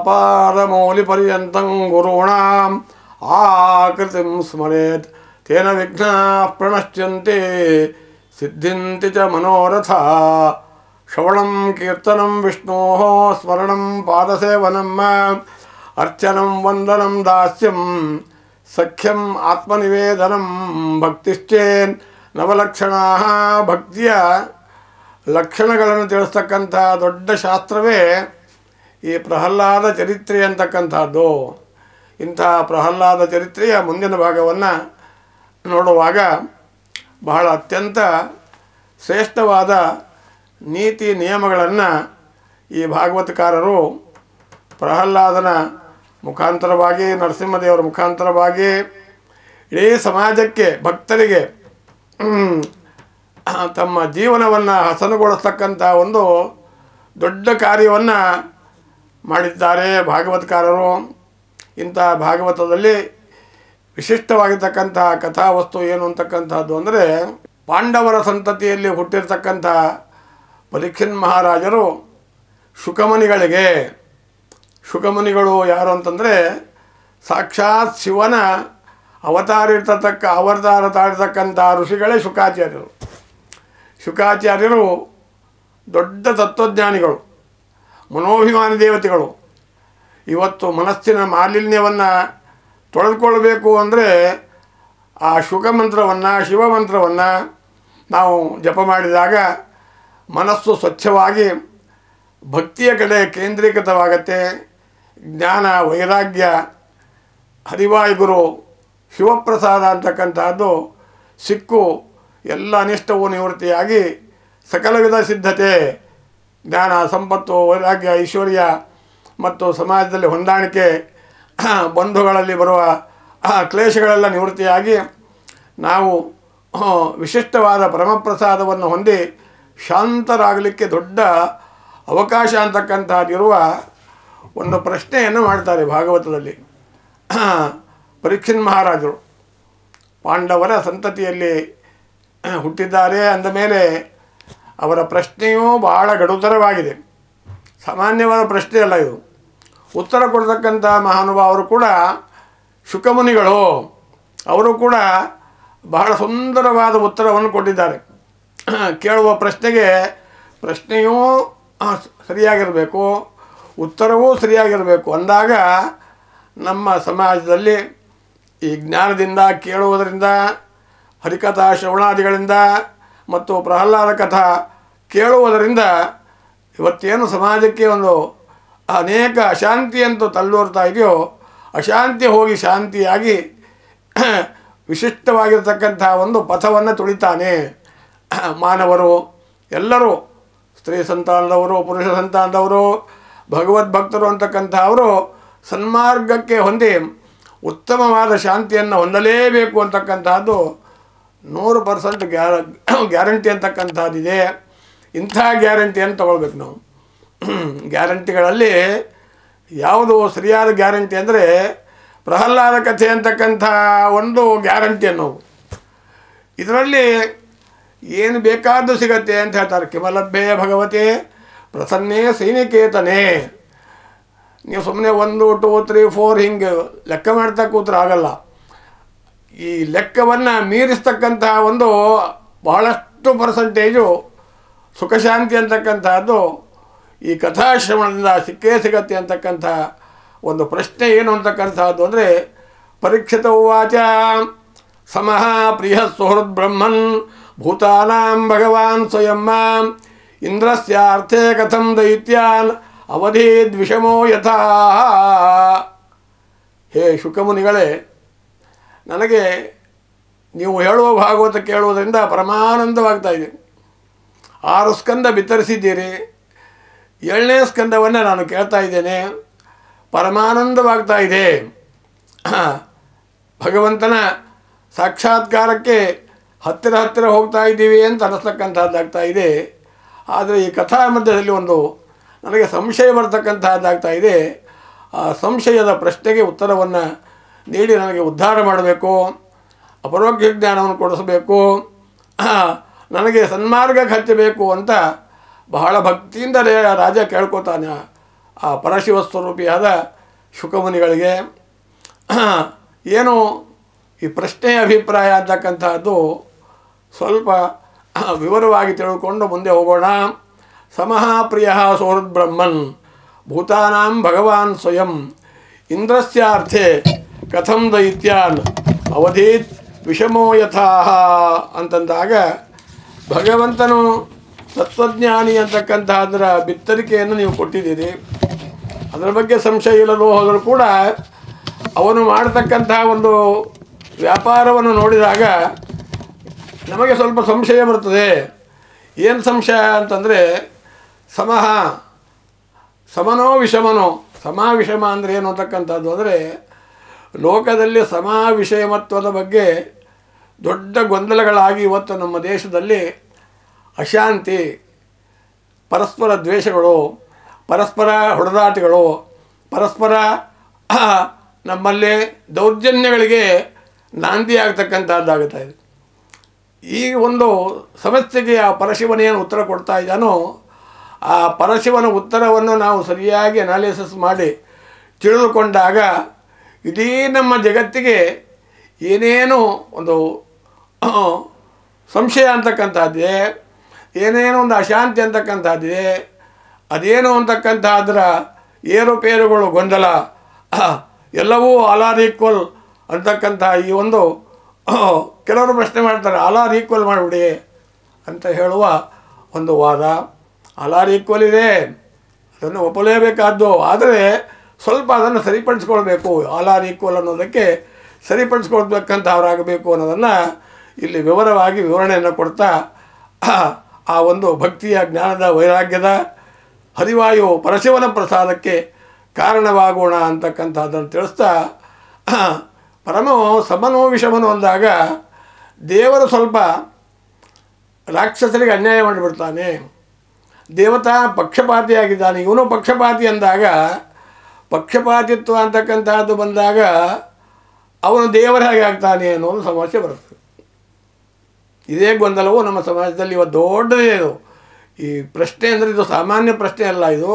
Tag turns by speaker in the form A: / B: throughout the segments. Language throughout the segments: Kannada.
A: ಪಾದಮೌಲಿಪರ್ಯಂತಂ ಗುರುಣಾಂ ಆಕೃತಿಂ ಸ್ಮರೇತ್ ತೇನ ವಿಘ್ನಾಃ ಪ್ರಣಶ್ಯಂತೆ ಸಿದ್ಧಿಂತಿ ಚ ಮನೋರಥ. ಶ್ರವಣಂ ಕೀರ್ತನಂ ವಿಷ್ಣೋಃ ಸ್ಮರಣಂ ಪಾದಸೇವನಂ ಅರ್ಚನಂ ವಂದನಂ ದಾಸ್ಯಂ ಸಖ್ಯಂ ಆತ್ಮನಿವೇದನಂ. ಭಕ್ತಿಶ್ಚೇನ್ ನವಲಕ್ಷಣಾಃ. ಭಕ್ತಿಯ ಲಕ್ಷಣಗಳನ್ನು ತಿಳಿಸ್ತಕ್ಕಂಥ ದೊಡ್ಡ ಶಾಸ್ತ್ರವೇ ಈ ಪ್ರಹ್ಲಾದ ಚರಿತ್ರೆ ಅಂತಕ್ಕಂಥದ್ದು. ಇಂಥ ಪ್ರಹ್ಲಾದ ಚರಿತ್ರೆಯ ಮುಂದಿನ ಭಾಗವನ್ನು ನೋಡುವಾಗ ಬಹಳ ಅತ್ಯಂತ ಶ್ರೇಷ್ಠವಾದ ನೀತಿ ನಿಯಮಗಳನ್ನು ಈ ಭಾಗವತಕಾರರು ಪ್ರಹ್ಲಾದನ ಮುಖಾಂತರವಾಗಿ, ನರಸಿಂಹದೇವರ ಮುಖಾಂತರವಾಗಿ ಇಡೀ ಸಮಾಜಕ್ಕೆ, ಭಕ್ತರಿಗೆ ತಮ್ಮ ಜೀವನವನ್ನು ಹಸನುಗೊಳಿಸ್ತಕ್ಕಂಥ ಒಂದು ದೊಡ್ಡ ಕಾರ್ಯವನ್ನು ಮಾಡಿದ್ದಾರೆ ಭಾಗವತಕಾರರು. ಇಂಥ ಭಾಗವತದಲ್ಲಿ ವಿಶಿಷ್ಟವಾಗಿರ್ತಕ್ಕಂಥ ಕಥಾವಸ್ತು ಏನು ಅಂತಕ್ಕಂಥದ್ದು ಅಂದರೆ, ಪಾಂಡವರ ಸಂತತಿಯಲ್ಲಿ ಹುಟ್ಟಿರ್ತಕ್ಕಂಥ ಪರೀಕ್ಷಿತ್ ಮಹಾರಾಜರು ಶುಕಮುನಿಗಳಿಗೆ, ಶುಕಮುನಿಗಳು ಯಾರು ಅಂತಂದರೆ ಸಾಕ್ಷಾತ್ ಶಿವನ ಅವತಾರ ತಾಳಿರ್ತಕ್ಕಂಥ ಋಷಿಗಳೇ ಶುಕಾಚಾರ್ಯರು. ಶುಕಾಚಾರ್ಯರು ದೊಡ್ಡ ತತ್ವಜ್ಞಾನಿಗಳು, ಮನೋಭಿಮಾನಿ ದೇವತೆಗಳು. ಇವತ್ತು ಮನಸ್ಸಿನ ಮಾಲಿನ್ಯವನ್ನು ತೊಳೆದುಕೊಳ್ಬೇಕು ಅಂದರೆ ಆ ಶುಕಮಂತ್ರವನ್ನು, ಶಿವಮಂತ್ರವನ್ನು ನಾವು ಜಪ ಮಾಡಿದಾಗ ಮನಸ್ಸು ಸ್ವಚ್ಛವಾಗಿ ಭಕ್ತಿಯ ಕಡೆ ಕೇಂದ್ರೀಕೃತವಾಗತ್ತೆ. ಜ್ಞಾನ, ವೈರಾಗ್ಯ, ಹರಿವಾಯುಗುರು, ಶಿವಪ್ರಸಾದ ಅಂತಕ್ಕಂಥದ್ದು ಸಿಕ್ಕು ಎಲ್ಲ ಅನಿಷ್ಟವೂ ನಿವೃತ್ತಿಯಾಗಿ ಸಕಲ ವಿಧ ಸಿದ್ಧತೆ, ಜ್ಞಾನ, ಸಂಪತ್ತು, ವೈರಾಗ್ಯ, ಐಶ್ವರ್ಯ ಮತ್ತು ಸಮಾಜದಲ್ಲಿ ಹೊಂದಾಣಿಕೆ, ಬಂಧುಗಳಲ್ಲಿ ಬರುವ ಕ್ಲೇಶಗಳೆಲ್ಲ ನಿವೃತ್ತಿಯಾಗಿ ನಾವು ವಿಶಿಷ್ಟವಾದ ಪರಮಪ್ರಸಾದವನ್ನು ಹೊಂದಿ ಶಾಂತರಾಗಲಿಕ್ಕೆ ದೊಡ್ಡ ಅವಕಾಶ ಅಂತಕ್ಕಂಥದ್ದಿರುವ ಒಂದು ಪ್ರಶ್ನೆಯನ್ನು ಮಾಡ್ತಾರೆ ಭಾಗವತದಲ್ಲಿ. ಪರೀಕ್ಷಿತ್ ಮಹಾರಾಜರು ಪಾಂಡವರ ಸಂತತಿಯಲ್ಲಿ ಹುಟ್ಟಿದ್ದಾರೆ ಅಂದ ಮೇಲೆ ಅವರ ಪ್ರಶ್ನೆಯೂ ಬಹಳ ಗಡುತರವಾಗಿದೆ. ಸಾಮಾನ್ಯವಾದ ಪ್ರಶ್ನೆ ಅಲ್ಲ ಇದು. ಉತ್ತರ ಕೊಡ್ತಕ್ಕಂಥ ಮಹಾನುಭಾವರು ಕೂಡ ಶುಕಮುನಿಗಳು. ಅವರು ಕೂಡ ಬಹಳ ಸುಂದರವಾದ ಉತ್ತರವನ್ನು ಕೊಟ್ಟಿದ್ದಾರೆ. ಕೇಳುವ ಪ್ರಶ್ನೆಗೆ ಪ್ರಶ್ನೆಯೂ ಸರಿಯಾಗಿರಬೇಕು, ಉತ್ತರವೂ ಸರಿಯಾಗಿರಬೇಕು. ಅಂದಾಗ ನಮ್ಮ ಸಮಾಜದಲ್ಲಿ ಈ ಜ್ಞಾನದಿಂದ, ಕೇಳುವುದರಿಂದ, ಹರಿಕಥಾ ಶ್ರವಣಾದಿಗಳಿಂದ ಮತ್ತು ಪ್ರಹ್ಲಾದ ಕಥಾ ಕೇಳುವುದರಿಂದ ಇವತ್ತೇನು ಸಮಾಜಕ್ಕೆ ಒಂದು ಅನೇಕ ಅಶಾಂತಿಯಂತೂ ತಲ್ಲೂರ್ತಾ ಇದೆಯೋ, ಅಶಾಂತಿ ಹೋಗಿ ಶಾಂತಿಯಾಗಿ ವಿಶಿಷ್ಟವಾಗಿರ್ತಕ್ಕಂಥ ಒಂದು ಪಥವನ್ನು ತುಳಿತಾನೆ. ಮಾನವರು ಎಲ್ಲರೂ, ಸ್ತ್ರೀ ಸಂತಾನದವರು, ಪುರುಷ ಸಂತಾನದವರು, ಭಗವದ್ಭಕ್ತರು ಅಂತಕ್ಕಂಥ ಅವರು ಸನ್ಮಾರ್ಗಕ್ಕೆ ಹೊಂದಿ ಉತ್ತಮವಾದ ಶಾಂತಿಯನ್ನು ಹೊಂದಲೇಬೇಕು ಅಂತಕ್ಕಂಥದ್ದು 100% ಗ್ಯಾರಂಟಿ ಅಂತಕ್ಕಂಥದ್ದಿದೆ. ಇಂಥ ಗ್ಯಾರಂಟಿಯನ್ನು ತಗೊಳ್ಬೇಕು ನಾವು. ಗ್ಯಾರಂಟಿಗಳಲ್ಲಿ ಯಾವುದು ಸರಿಯಾದ ಗ್ಯಾರಂಟಿ ಅಂದರೆ ಪ್ರಹ್ಲಾದ ಕಥೆ ಅಂತಕ್ಕಂಥ ಒಂದು ಗ್ಯಾರಂಟಿ ಅನ್ನೋದು. ಇದರಲ್ಲಿ ಏನು ಬೇಕಾದ್ದು ಸಿಗತ್ತೆ ಅಂತ ಹೇಳ್ತಾರೆ. ಕಿಮಲಭ್ಯೆ ಭಗವತೆ ಪ್ರಸನ್ನೇ ಸೈನಿಕೇತನೇ. ನೀವು ಸುಮ್ಮನೆ 1, 2, 3, 4 ಹಿಂಗೆ ಲೆಕ್ಕ ಮಾಡ್ತಾ ಕೂತ್ರೆ ಆಗಲ್ಲ. ಈ ಲೆಕ್ಕವನ್ನು ಮೀರಿಸ್ತಕ್ಕಂಥ ಒಂದು ಬಹಳಷ್ಟು ಪರ್ಸೆಂಟೇಜು ಸುಖಶಾಂತಿ ಅಂತಕ್ಕಂಥದ್ದು ಈ ಕಥಾಶ್ರವಣದಿಂದ ಸಿಗತ್ತೆ ಅಂತಕ್ಕಂಥ ಒಂದು ಪ್ರಶ್ನೆ ಏನು ಅಂತಕ್ಕಂಥದ್ದು ಅಂದರೆ, ಪರೀಕ್ಷಿತ ಉವಾಚ ಸಮಃ ಪ್ರಿಯ ಸುಹೃದ್ ಬ್ರಹ್ಮನ್ ಭೂತಾನಾಂ ಭಗವಾನ್ ಸ್ವಯಂ ಇಂದ್ರಸ್ಯಾರ್ಥೇ ಕಥಂ ದೈತ್ಯಾನ್ ಅವಧೀದ್ ವಿಷಮೋ ಯಥಾ. ಹೇ ಶುಕಮುನಿಗಳೇ, ನನಗೆ ನೀವು ಹೇಳುವ ಭಾಗವತ ಕೇಳುವುದರಿಂದ ಪರಮಾನಂದವಾಗ್ತಾ ಇದೆ. 6 ಸ್ಕಂದ ಬಿತ್ತರಿಸಿದ್ದೀರಿ, 7ನೇ ಸ್ಕಂದವನ್ನು ನಾನು ಕೇಳ್ತಾ ಇದ್ದೇನೆ, ಪರಮಾನಂದವಾಗ್ತಾ ಇದೆ. ಭಗವಂತನ ಸಾಕ್ಷಾತ್ಕಾರಕ್ಕೆ ಹತ್ತಿರ ಹೋಗ್ತಾ ಇದ್ದೀವಿ ಅಂತ ಅನ್ನಿಸ್ತಕ್ಕಂಥದ್ದಾಗ್ತಾ ಇದೆ. ಆದರೆ ಈ ಕಥಾ ಮಧ್ಯದಲ್ಲಿ ಒಂದು ನನಗೆ ಸಂಶಯ ಬರ್ತಕ್ಕಂಥದ್ದಾಗ್ತಾ ಇದೆ. ಆ ಸಂಶಯದ ಪ್ರಶ್ನೆಗೆ ಉತ್ತರವನ್ನು ನೀಡಿ ನನಗೆ ಉದ್ಧಾರ ಮಾಡಬೇಕು, ಅಪರೋಕ್ಷ ಜ್ಞಾನವನ್ನು ಕೊಡಿಸಬೇಕು, ನನಗೆ ಸನ್ಮಾರ್ಗಕ್ಕೆ ಹಚ್ಚಬೇಕು ಅಂತ ಬಹಳ ಭಕ್ತಿಯಿಂದ ರಾಜ ಕೇಳ್ಕೊತಾನೆ. ಆ ಪರಶಿವ ಸ್ವರೂಪಿಯಾದ ಶುಕಮುನಿಗಳಿಗೆ ಏನು ಈ ಪ್ರಶ್ನೆಯ ಅಭಿಪ್ರಾಯ ಅಂತಕ್ಕಂಥದ್ದು ಸ್ವಲ್ಪ ವಿವರವಾಗಿ ತಿಳ್ಕೊಂಡು ಮುಂದೆ ಹೋಗೋಣ. ಸಮಃ ಪ್ರಿಯ ಸೋಹೃದ್ಬ್ರಹ್ಮನ್ ಭೂತಾನಾಂ ಭಗವಾನ್ ಸ್ವಯಂ ಇಂದ್ರಸ್ಯಾರ್ಥೆ ಕಥಂ ದೈತ್ಯಾನ್ ಅವಧೀತ್ ವಿಷಮೋ ಯಥಾಹ ಅಂತಂದಾಗ ಭಗವಂತನು ತತ್ವಜ್ಞಾನಿ ಅಂತಕ್ಕಂಥ ಅದರ ಬಿತ್ತರಿಕೆಯನ್ನು ನೀವು ಕೊಟ್ಟಿದ್ದೀರಿ. ಅದರ ಬಗ್ಗೆ ಸಂಶಯ ಇಲ್ಲದೋ ಹೋದರೂ ಕೂಡ ಅವನು ಮಾಡತಕ್ಕಂಥ ಒಂದು ವ್ಯಾಪಾರವನ್ನು ನೋಡಿದಾಗ ನಮಗೆ ಸ್ವಲ್ಪ ಸಂಶಯ ಬರ್ತದೆ. ಏನು ಸಂಶಯ ಅಂತಂದರೆ ಸಮನೋ ವಿಷಮನೋ, ವಿಷಮ ಅಂದರೆ ಏನು ಅಂತಕ್ಕಂಥದ್ದು ಅಂದರೆ ಲೋಕದಲ್ಲಿ ವಿಷಯಮತ್ವದ ಬಗ್ಗೆ ದೊಡ್ಡ ಗೊಂದಲಗಳಾಗಿ ಇವತ್ತು ನಮ್ಮ ದೇಶದಲ್ಲಿ ಅಶಾಂತಿ, ಪರಸ್ಪರ ದ್ವೇಷಗಳು, ಪರಸ್ಪರ ಹೊಡೆದಾಟಗಳು, ಪರಸ್ಪರ ನಮ್ಮಲ್ಲಿ ದೌರ್ಜನ್ಯಗಳಿಗೆ ನಾಂದಿ ಆಗ್ತಕ್ಕಂಥದ್ದಾಗುತ್ತಾ ಇದೆ. ಈ ಒಂದು ಸಮಸ್ಯೆಗೆ ಆ ಪರಶಿವನೇನು ಉತ್ತರ ಕೊಡ್ತಾ ಇದ್ದಾನೋ ಆ ಪರಶಿವನ ಉತ್ತರವನ್ನು ನಾವು ಸರಿಯಾಗಿ ಅನಾಲಿಸಿಸ್ ಮಾಡಿ ತಿಳಿದುಕೊಂಡಾಗ ಇಡೀ ನಮ್ಮ ಜಗತ್ತಿಗೆ ಏನೇನು ಒಂದು ಸಂಶಯ ಅಂತಕ್ಕಂಥದ್ದಿದೆ, ಏನೇನೋ ಒಂದು ಅಶಾಂತಿ ಅಂತಕ್ಕಂಥದ್ದಿದೆ, ಅದೇನು ಅಂತಕ್ಕಂಥದ್ರ ಏರುಪೇರುಗಳು, ಗೊಂದಲ ಎಲ್ಲವೂ ಆಲ್ ಆರ್ ಈಕ್ವಲ್ ಅಂತಕ್ಕಂಥ ಈ ಒಂದು ಕೆಲವರು ಪ್ರಶ್ನೆ ಮಾಡ್ತಾರೆ, ಆಲ್ ಆರ್ ಈಕ್ವಲ್ ಮಾಡಿಬಿಡಿ ಅಂತ ಹೇಳುವ ಒಂದು ವಾದ. ಆಲ್ ಆರ್ ಈಕ್ವಲ್ ಇದೆ, ಅದನ್ನು ಒಪ್ಪಲೇಬೇಕಾದ್ದು. ಆದರೆ ಸ್ವಲ್ಪ ಅದನ್ನು ಸರಿಪಡಿಸ್ಕೊಳ್ಬೇಕು. ಆಲ್ ಆರ್ ಈಕ್ವಲ್ ಅನ್ನೋದಕ್ಕೆ ಸರಿಪಡಿಸ್ಕೊಳ್ಬೇಕಂತವರಾಗಬೇಕು ಅನ್ನೋದನ್ನು ಇಲ್ಲಿ ವಿವರವಾಗಿ ವಿವರಣೆಯನ್ನು ಕೊಡ್ತಾ ಆ ಒಂದು ಭಕ್ತಿಯ, ಜ್ಞಾನದ, ವೈರಾಗ್ಯದ ಹರಿವಾಯು ಪರಶಿವನ ಪ್ರಸಾದಕ್ಕೆ ಕಾರಣವಾಗೋಣ ಅಂತಕ್ಕಂಥದ್ದನ್ನು ತಿಳಿಸ್ತಾ ಸಮನೋ ವಿಷಮನೋ ಅಂದಾಗ ದೇವರು ಸ್ವಲ್ಪ ರಾಕ್ಷಸರಿಗೆ ಅನ್ಯಾಯ ಮಾಡಿಬಿಡ್ತಾನೆ, ದೇವತಾ ಪಕ್ಷಪಾತಿಯಾಗಿದ್ದಾನೆ. ಇವನು ಪಕ್ಷಪಾತಿ ಅಂದಾಗ ಪಕ್ಷಪಾತಿತ್ವ ಅಂತಕ್ಕಂಥದ್ದು ಬಂದಾಗ ಅವನು ದೇವರ ಹಾಗೆ ಆಗ್ತಾನೆ ಅನ್ನೋದು ಸಮಸ್ಯೆ ಬರುತ್ತೆ. ಇದೇ ಗೊಂದಲವು ನಮ್ಮ ಸಮಾಜದಲ್ಲಿ ಇವತ್ತು ದೊಡ್ಡದೇ. ಇದು ಈ ಪ್ರಶ್ನೆ ಅಂದರೆ ಇದು ಸಾಮಾನ್ಯ ಪ್ರಶ್ನೆ ಅಲ್ಲ, ಇದು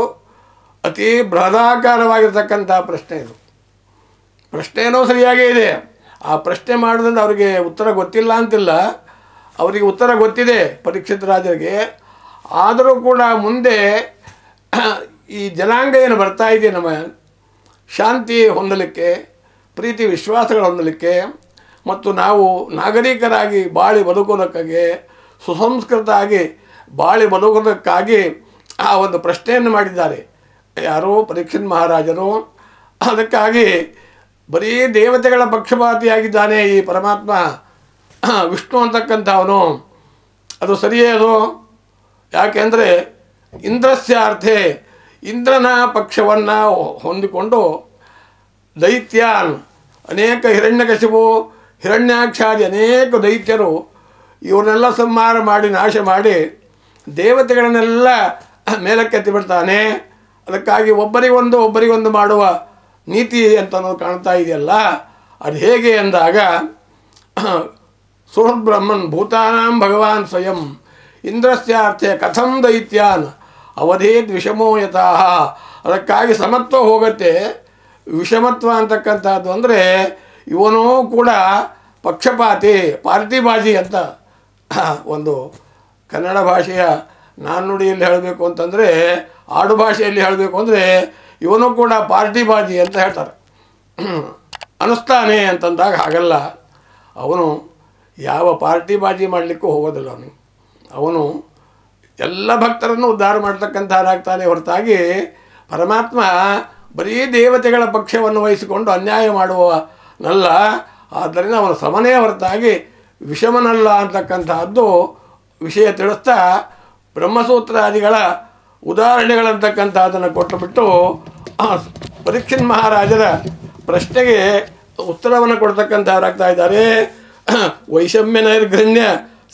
A: ಅತಿ ಬೃಹದಾಕಾರವಾಗಿರ್ತಕ್ಕಂಥ ಪ್ರಶ್ನೆ. ಇದು ಪ್ರಶ್ನೆಯೂ ಸರಿಯಾಗೇ ಇದೆ. ಆ ಪ್ರಶ್ನೆ ಮಾಡೋದ್ರಿಂದ ಅವರಿಗೆ ಉತ್ತರ ಗೊತ್ತಿಲ್ಲ ಅಂತಿಲ್ಲ, ಅವರಿಗೆ ಉತ್ತರ ಗೊತ್ತಿದೆ ಪರೀಕ್ಷಿತ ರಾಜರಿಗೆ. ಆದರೂ ಕೂಡ ಮುಂದೆ ಈ ಜನಾಂಗ ಏನು ಬರ್ತಾ ಇದೆ ನಮ್ಮ ಶಾಂತಿ ಹೊಂದಲಿಕ್ಕೆ, ಪ್ರೀತಿ ವಿಶ್ವಾಸಗಳು ಹೊಂದಲಿಕ್ಕೆ ಮತ್ತು ನಾವು ನಾಗರಿಕರಾಗಿ ಬಾಳಿ ಬದುಕೋದಕ್ಕಾಗಿ, ಸುಸಂಸ್ಕೃತ ಆಗಿ ಬಾಳಿ ಬದುಕೋದಕ್ಕಾಗಿ ಆ ಒಂದು ಪ್ರಶ್ನೆಯನ್ನು ಮಾಡಿದ್ದಾರೆ ಯಾರು, ಪರೀಕ್ಷಿತ್ ಮಹಾರಾಜರು. ಅದಕ್ಕಾಗಿ ಬರೀ ದೇವತೆಗಳ ಪಕ್ಷಪಾತಿಯಾಗಿದ್ದಾನೆ ಈ ಪರಮಾತ್ಮ ವಿಷ್ಣು ಅಂತಕ್ಕಂಥವನು, ಅದು ಸರಿಯೇ ಅದು. ಯಾಕೆಂದರೆ ಇಂದ್ರಸ್ಯಾರ್ಥೆ, ಇಂದ್ರನ ಪಕ್ಷವನ್ನು ಹೊಂದಿಕೊಂಡು ದೈತ್ಯಾನ್, ಅನೇಕ ಹಿರಣ್ಯಕಶಿಪು, ಹಿರಣ್ಯಾಕ್ಷಾದಿ ಅನೇಕ ದೈತ್ಯರು ಇವ್ರನ್ನೆಲ್ಲ ಸಂಹಾರ ಮಾಡಿ ನಾಶ ಮಾಡಿ ದೇವತೆಗಳನ್ನೆಲ್ಲ ಮೇಲಕ್ಕೆತ್ತಿ ಬಿಡ್ತಾನೆ. ಅದಕ್ಕಾಗಿ ಒಬ್ಬರಿಗೊಂದು ಮಾಡುವ ನೀತಿ ಅಂತ ಅನ್ನೋದು ಕಾಣ್ತಾ ಇದೆಯಲ್ಲ, ಅದು ಹೇಗೆ ಅಂದಾಗ ಸೋಹೃದ್ಬ್ರಹ್ಮನ್ ಭೂತಾನಾಂ ಭಗವಾನ್ ಸ್ವಯಂ ಇಂದ್ರಸ್ಯಾರ್ಥೆ ಕಥಂ ದೈತ್ಯಾನ್ ಅವಧೇದ್ ವಿಷಮೋ ಯಥಾಹ. ಅದಕ್ಕಾಗಿ ಸಮತ್ವ ಹೋಗುತ್ತೆ. ವಿಷಮತ್ವ ಅಂತಕ್ಕಂಥದ್ದು ಅಂದರೆ ಇವನೂ ಕೂಡ ಪಕ್ಷಪಾತಿ, ಪಾರ್ಟಿಬಾಜಿ ಅಂತ ಒಂದು ಕನ್ನಡ ಭಾಷೆಯ ನಾಣ್ಣುಡಿಯಲ್ಲಿ ಹೇಳಬೇಕು ಅಂತಂದರೆ, ಆಡು ಭಾಷೆಯಲ್ಲಿ ಹೇಳಬೇಕು ಅಂದರೆ ಇವನು ಕೂಡ ಪಾರ್ಟಿಬಾಜಿ ಅಂತ ಹೇಳ್ತಾರೆ. ಅನ್ನಿಸ್ತಾನೆ ಅಂತಂದಾಗ ಹಾಗಲ್ಲ. ಅವನು ಯಾವ ಪಾರ್ಟಿಬಾಜಿ ಮಾಡಲಿಕ್ಕೂ ಹೋಗೋದಿಲ್ಲ. ಅವನು ಎಲ್ಲ ಭಕ್ತರನ್ನು ಉದ್ಧಾರ ಮಾಡ್ತಕ್ಕಂಥದ್ದಾಗ್ತಾನೆ ಹೊರತಾಗಿ ಪರಮಾತ್ಮ ಬರೀ ದೇವತೆಗಳ ಪಕ್ಷವನ್ನು ವಹಿಸಿಕೊಂಡು ಅನ್ಯಾಯ ಮಾಡುವನಲ್ಲ. ಆದ್ದರಿಂದ ಅವನು ಸಮನೇ ಹೊರತಾಗಿ ವಿಷಮನಲ್ಲ ಅಂತಕ್ಕಂಥದ್ದು ವಿಷಯ ತಿಳಿಸ್ತಾ ಬ್ರಹ್ಮಸೂತ್ರಾದಿಗಳ ಉದಾಹರಣೆಗಳಂತಕ್ಕಂಥದ್ದನ್ನು ಕೊಟ್ಟುಬಿಟ್ಟು ಪರೀಕ್ಷಿತ್ ಮಹಾರಾಜರ ಪ್ರಶ್ನೆಗೆ ಉತ್ತರವನ್ನು ಕೊಡ್ತಕ್ಕಂಥವರಾಗ್ತಾ ಇದ್ದಾರೆ. ವೈಷಮ್ಯ ನೈರ್ಘಣ್ಯ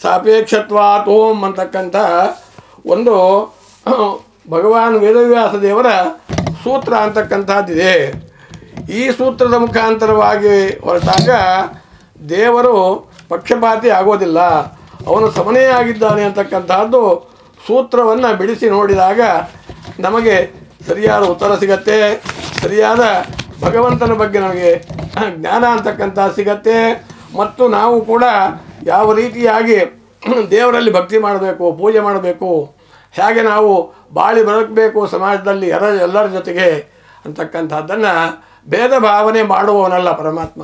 A: ಸಾಪೇಕ್ಷತ್ವಾತ್ ಓಂ ಅಂತಕ್ಕಂಥ ಒಂದು ಭಗವಾನ್ ವೇದವ್ಯಾಸ ದೇವರ ಸೂತ್ರ ಅಂತಕ್ಕಂಥದ್ದಿದೆ. ಈ ಸೂತ್ರದ ಮುಖಾಂತರವಾಗಿ ಹೊರಟಾಗ ದೇವರು ಪಕ್ಷಪಾತಿ ಆಗೋದಿಲ್ಲ, ಅವನು ಸಮನೇ ಆಗಿದ್ದಾನೆ ಅಂತಕ್ಕಂಥದ್ದು ಸೂತ್ರವನ್ನು ಬಿಡಿಸಿ ನೋಡಿದಾಗ ನಮಗೆ ಸರಿಯಾದ ಉತ್ತರ ಸಿಗತ್ತೆ, ಸರಿಯಾದ ಭಗವಂತನ ಬಗ್ಗೆ ನಮಗೆ ಜ್ಞಾನ ಅಂತಕ್ಕಂಥ ಸಿಗತ್ತೆ. ಮತ್ತು ನಾವು ಕೂಡ ಯಾವ ರೀತಿಯಾಗಿ ದೇವರಲ್ಲಿ ಭಕ್ತಿ ಮಾಡಬೇಕು, ಪೂಜೆ ಮಾಡಬೇಕು, ಹೇಗೆ ನಾವು ಬಾಳಿ ಬದುಕಬೇಕು ಸಮಾಜದಲ್ಲಿ ಎಲ್ಲರ ಜೊತೆಗೆ ಅಂತಕ್ಕಂಥದ್ದನ್ನು ಭೇದ ಭಾವನೆ ಮಾಡುವವನಲ್ಲ ಪರಮಾತ್ಮ.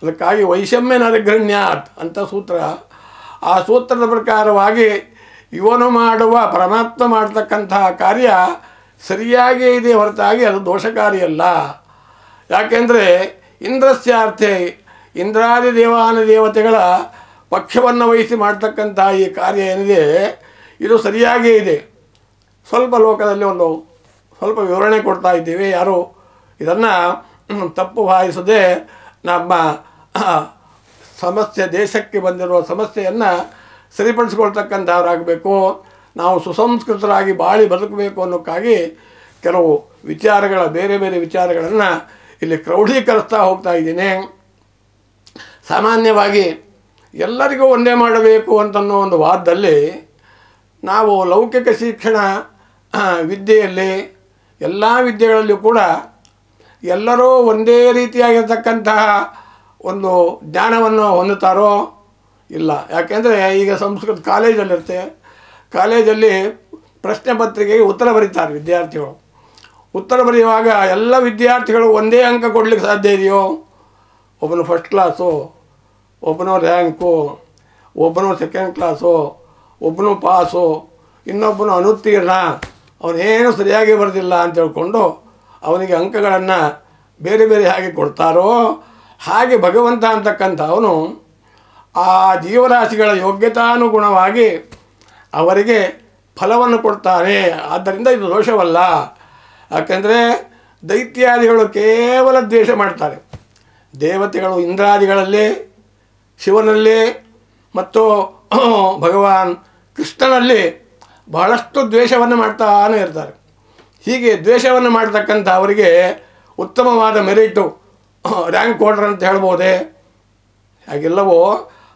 A: ಅದಕ್ಕಾಗಿ ವೈಷಮ್ಯ ನರಗಣ್ಯಾತ್ ಅಂತ ಸೂತ್ರ. ಆ ಸೂತ್ರದ ಪ್ರಕಾರವಾಗಿ ಇವನು ಮಾಡುವ ಪರಮಾತ್ಮ ಮಾಡ್ತಕ್ಕಂತಹ ಕಾರ್ಯ ಸರಿಯಾಗೇ ಇದೆ ಹೊರತಾಗಿ ಅದು ದೋಷಕಾರಿಯಲ್ಲ. ಯಾಕೆಂದರೆ ಇಂದ್ರಸ್ಯಾರ್ಥೆ, ಇಂದ್ರಾದಿ ದೇವಾನುದೇವತೆಗಳ ಪಕ್ಷವನ್ನು ವಹಿಸಿ ಮಾಡ್ತಕ್ಕಂಥ ಈ ಕಾರ್ಯ ಏನಿದೆ ಇದು ಸರಿಯಾಗೇ ಇದೆ. ಸ್ವಲ್ಪ ಲೋಕದಲ್ಲಿ ಸ್ವಲ್ಪ ವಿವರಣೆ ಕೊಡ್ತಾ ಇದ್ದೀವಿ. ಯಾರು ಇದನ್ನು ತಪ್ಪು ಭಾವಿಸದೆ ನಮ್ಮ ಸಮಸ್ಯೆ, ದೇಶಕ್ಕೆ ಬಂದಿರುವ ಸಮಸ್ಯೆಯನ್ನು ಸರಿಪಡಿಸ್ಕೊಳ್ತಕ್ಕಂಥವರಾಗಬೇಕು. ನಾವು ಸುಸಂಸ್ಕೃತರಾಗಿ ಬಾಳಿ ಬದುಕಬೇಕು ಅನ್ನೋಕ್ಕಾಗಿ ಕೆಲವು ವಿಚಾರಗಳ ಬೇರೆ ಬೇರೆ ವಿಚಾರಗಳನ್ನು ಇಲ್ಲಿ ಕ್ರೌಢೀಕರಿಸ್ತಾ ಹೋಗ್ತಾ ಇದ್ದೀನಿ. ಸಾಮಾನ್ಯವಾಗಿ ಎಲ್ಲರಿಗೂ ಒಂದೇ ಮಾಡಬೇಕು ಅಂತನ್ನೋ ಒಂದು ವಾದದಲ್ಲಿ ನಾವು ಲೌಕಿಕ ಶಿಕ್ಷಣ ವಿದ್ಯೆಯಲ್ಲಿ ಎಲ್ಲ ವಿದ್ಯೆಗಳಲ್ಲಿಯೂ ಕೂಡ ಎಲ್ಲರೂ ಒಂದೇ ರೀತಿಯಾಗಿರ್ತಕ್ಕಂತಹ ಒಂದು ಜ್ಞಾನವನ್ನು ಹೊಂದುತ್ತಾರೋ ಇಲ್ಲ. ಯಾಕೆಂದರೆ ಈಗ ಸಂಸ್ಕೃತ ಕಾಲೇಜಲ್ಲಿರುತ್ತೆ, ಕಾಲೇಜಲ್ಲಿ ಪ್ರಶ್ನೆ ಪತ್ರಿಕೆಗೆ ಉತ್ತರ ಬರೀತಾರೆ ವಿದ್ಯಾರ್ಥಿಗಳು. ಉತ್ತರ ಬರೆಯುವಾಗ ಎಲ್ಲ ವಿದ್ಯಾರ್ಥಿಗಳು ಒಂದೇ ಅಂಕ ಕೊಡಲಿಕ್ಕೆ ಸಾಧ್ಯ ಇದೆಯೋ? ಒಬ್ಬನು ಫಸ್ಟ್ ಕ್ಲಾಸು, ಒಬ್ಬನು ರ್ಯಾಂಕು, ಒಬ್ಬನು ಸೆಕೆಂಡ್ ಕ್ಲಾಸು, ಒಬ್ಬನು ಪಾಸು, ಇನ್ನೊಬ್ಬನು ಅನುತ್ತೀರ್ಣ, ಅವನೇನು ಸರಿಯಾಗಿ ಬರೆದಿಲ್ಲ ಅಂತ ಹೇಳ್ಕೊಂಡು ಅವನಿಗೆ ಅಂಕಗಳನ್ನು ಬೇರೆ ಬೇರೆ ಹಾಗೆ ಕೊಡ್ತಾರೋ ಹಾಗೆ ಭಗವಂತ ಅಂತಕ್ಕಂಥ ಅವನು ಆ ಜೀವರಾಶಿಗಳ ಯೋಗ್ಯತಾನುಗುಣವಾಗಿ ಅವರಿಗೆ ಫಲವನ್ನು ಕೊಡ್ತಾನೆ. ಆದ್ದರಿಂದ ಇದು ದೋಷವಲ್ಲ. ಯಾಕೆಂದರೆ ದೈತ್ಯಾದಿಗಳು ಕೇವಲ ದ್ವೇಷ ಮಾಡ್ತಾರೆ. ದೇವತೆಗಳು ಇಂದ್ರಾದಿಗಳಲ್ಲಿ, ಶಿವನಲ್ಲಿ ಮತ್ತು ಭಗವಾನ್ ಕೃಷ್ಣನಲ್ಲಿ ಬಹಳಷ್ಟು ದ್ವೇಷವನ್ನು ಮಾಡ್ತಾನೇ ಇರ್ತಾರೆ. ಹೀಗೆ ದ್ವೇಷವನ್ನು ಮಾಡ್ತಕ್ಕಂಥ ಅವರಿಗೆ ಉತ್ತಮವಾದ ಮೆರಿಟು, ರ್ಯಾಂಕ್ ಹೋಲ್ಡರ್ ಅಂತ ಹೇಳ್ಬೋದೇ? ಹಾಗೆಲ್ಲವೋ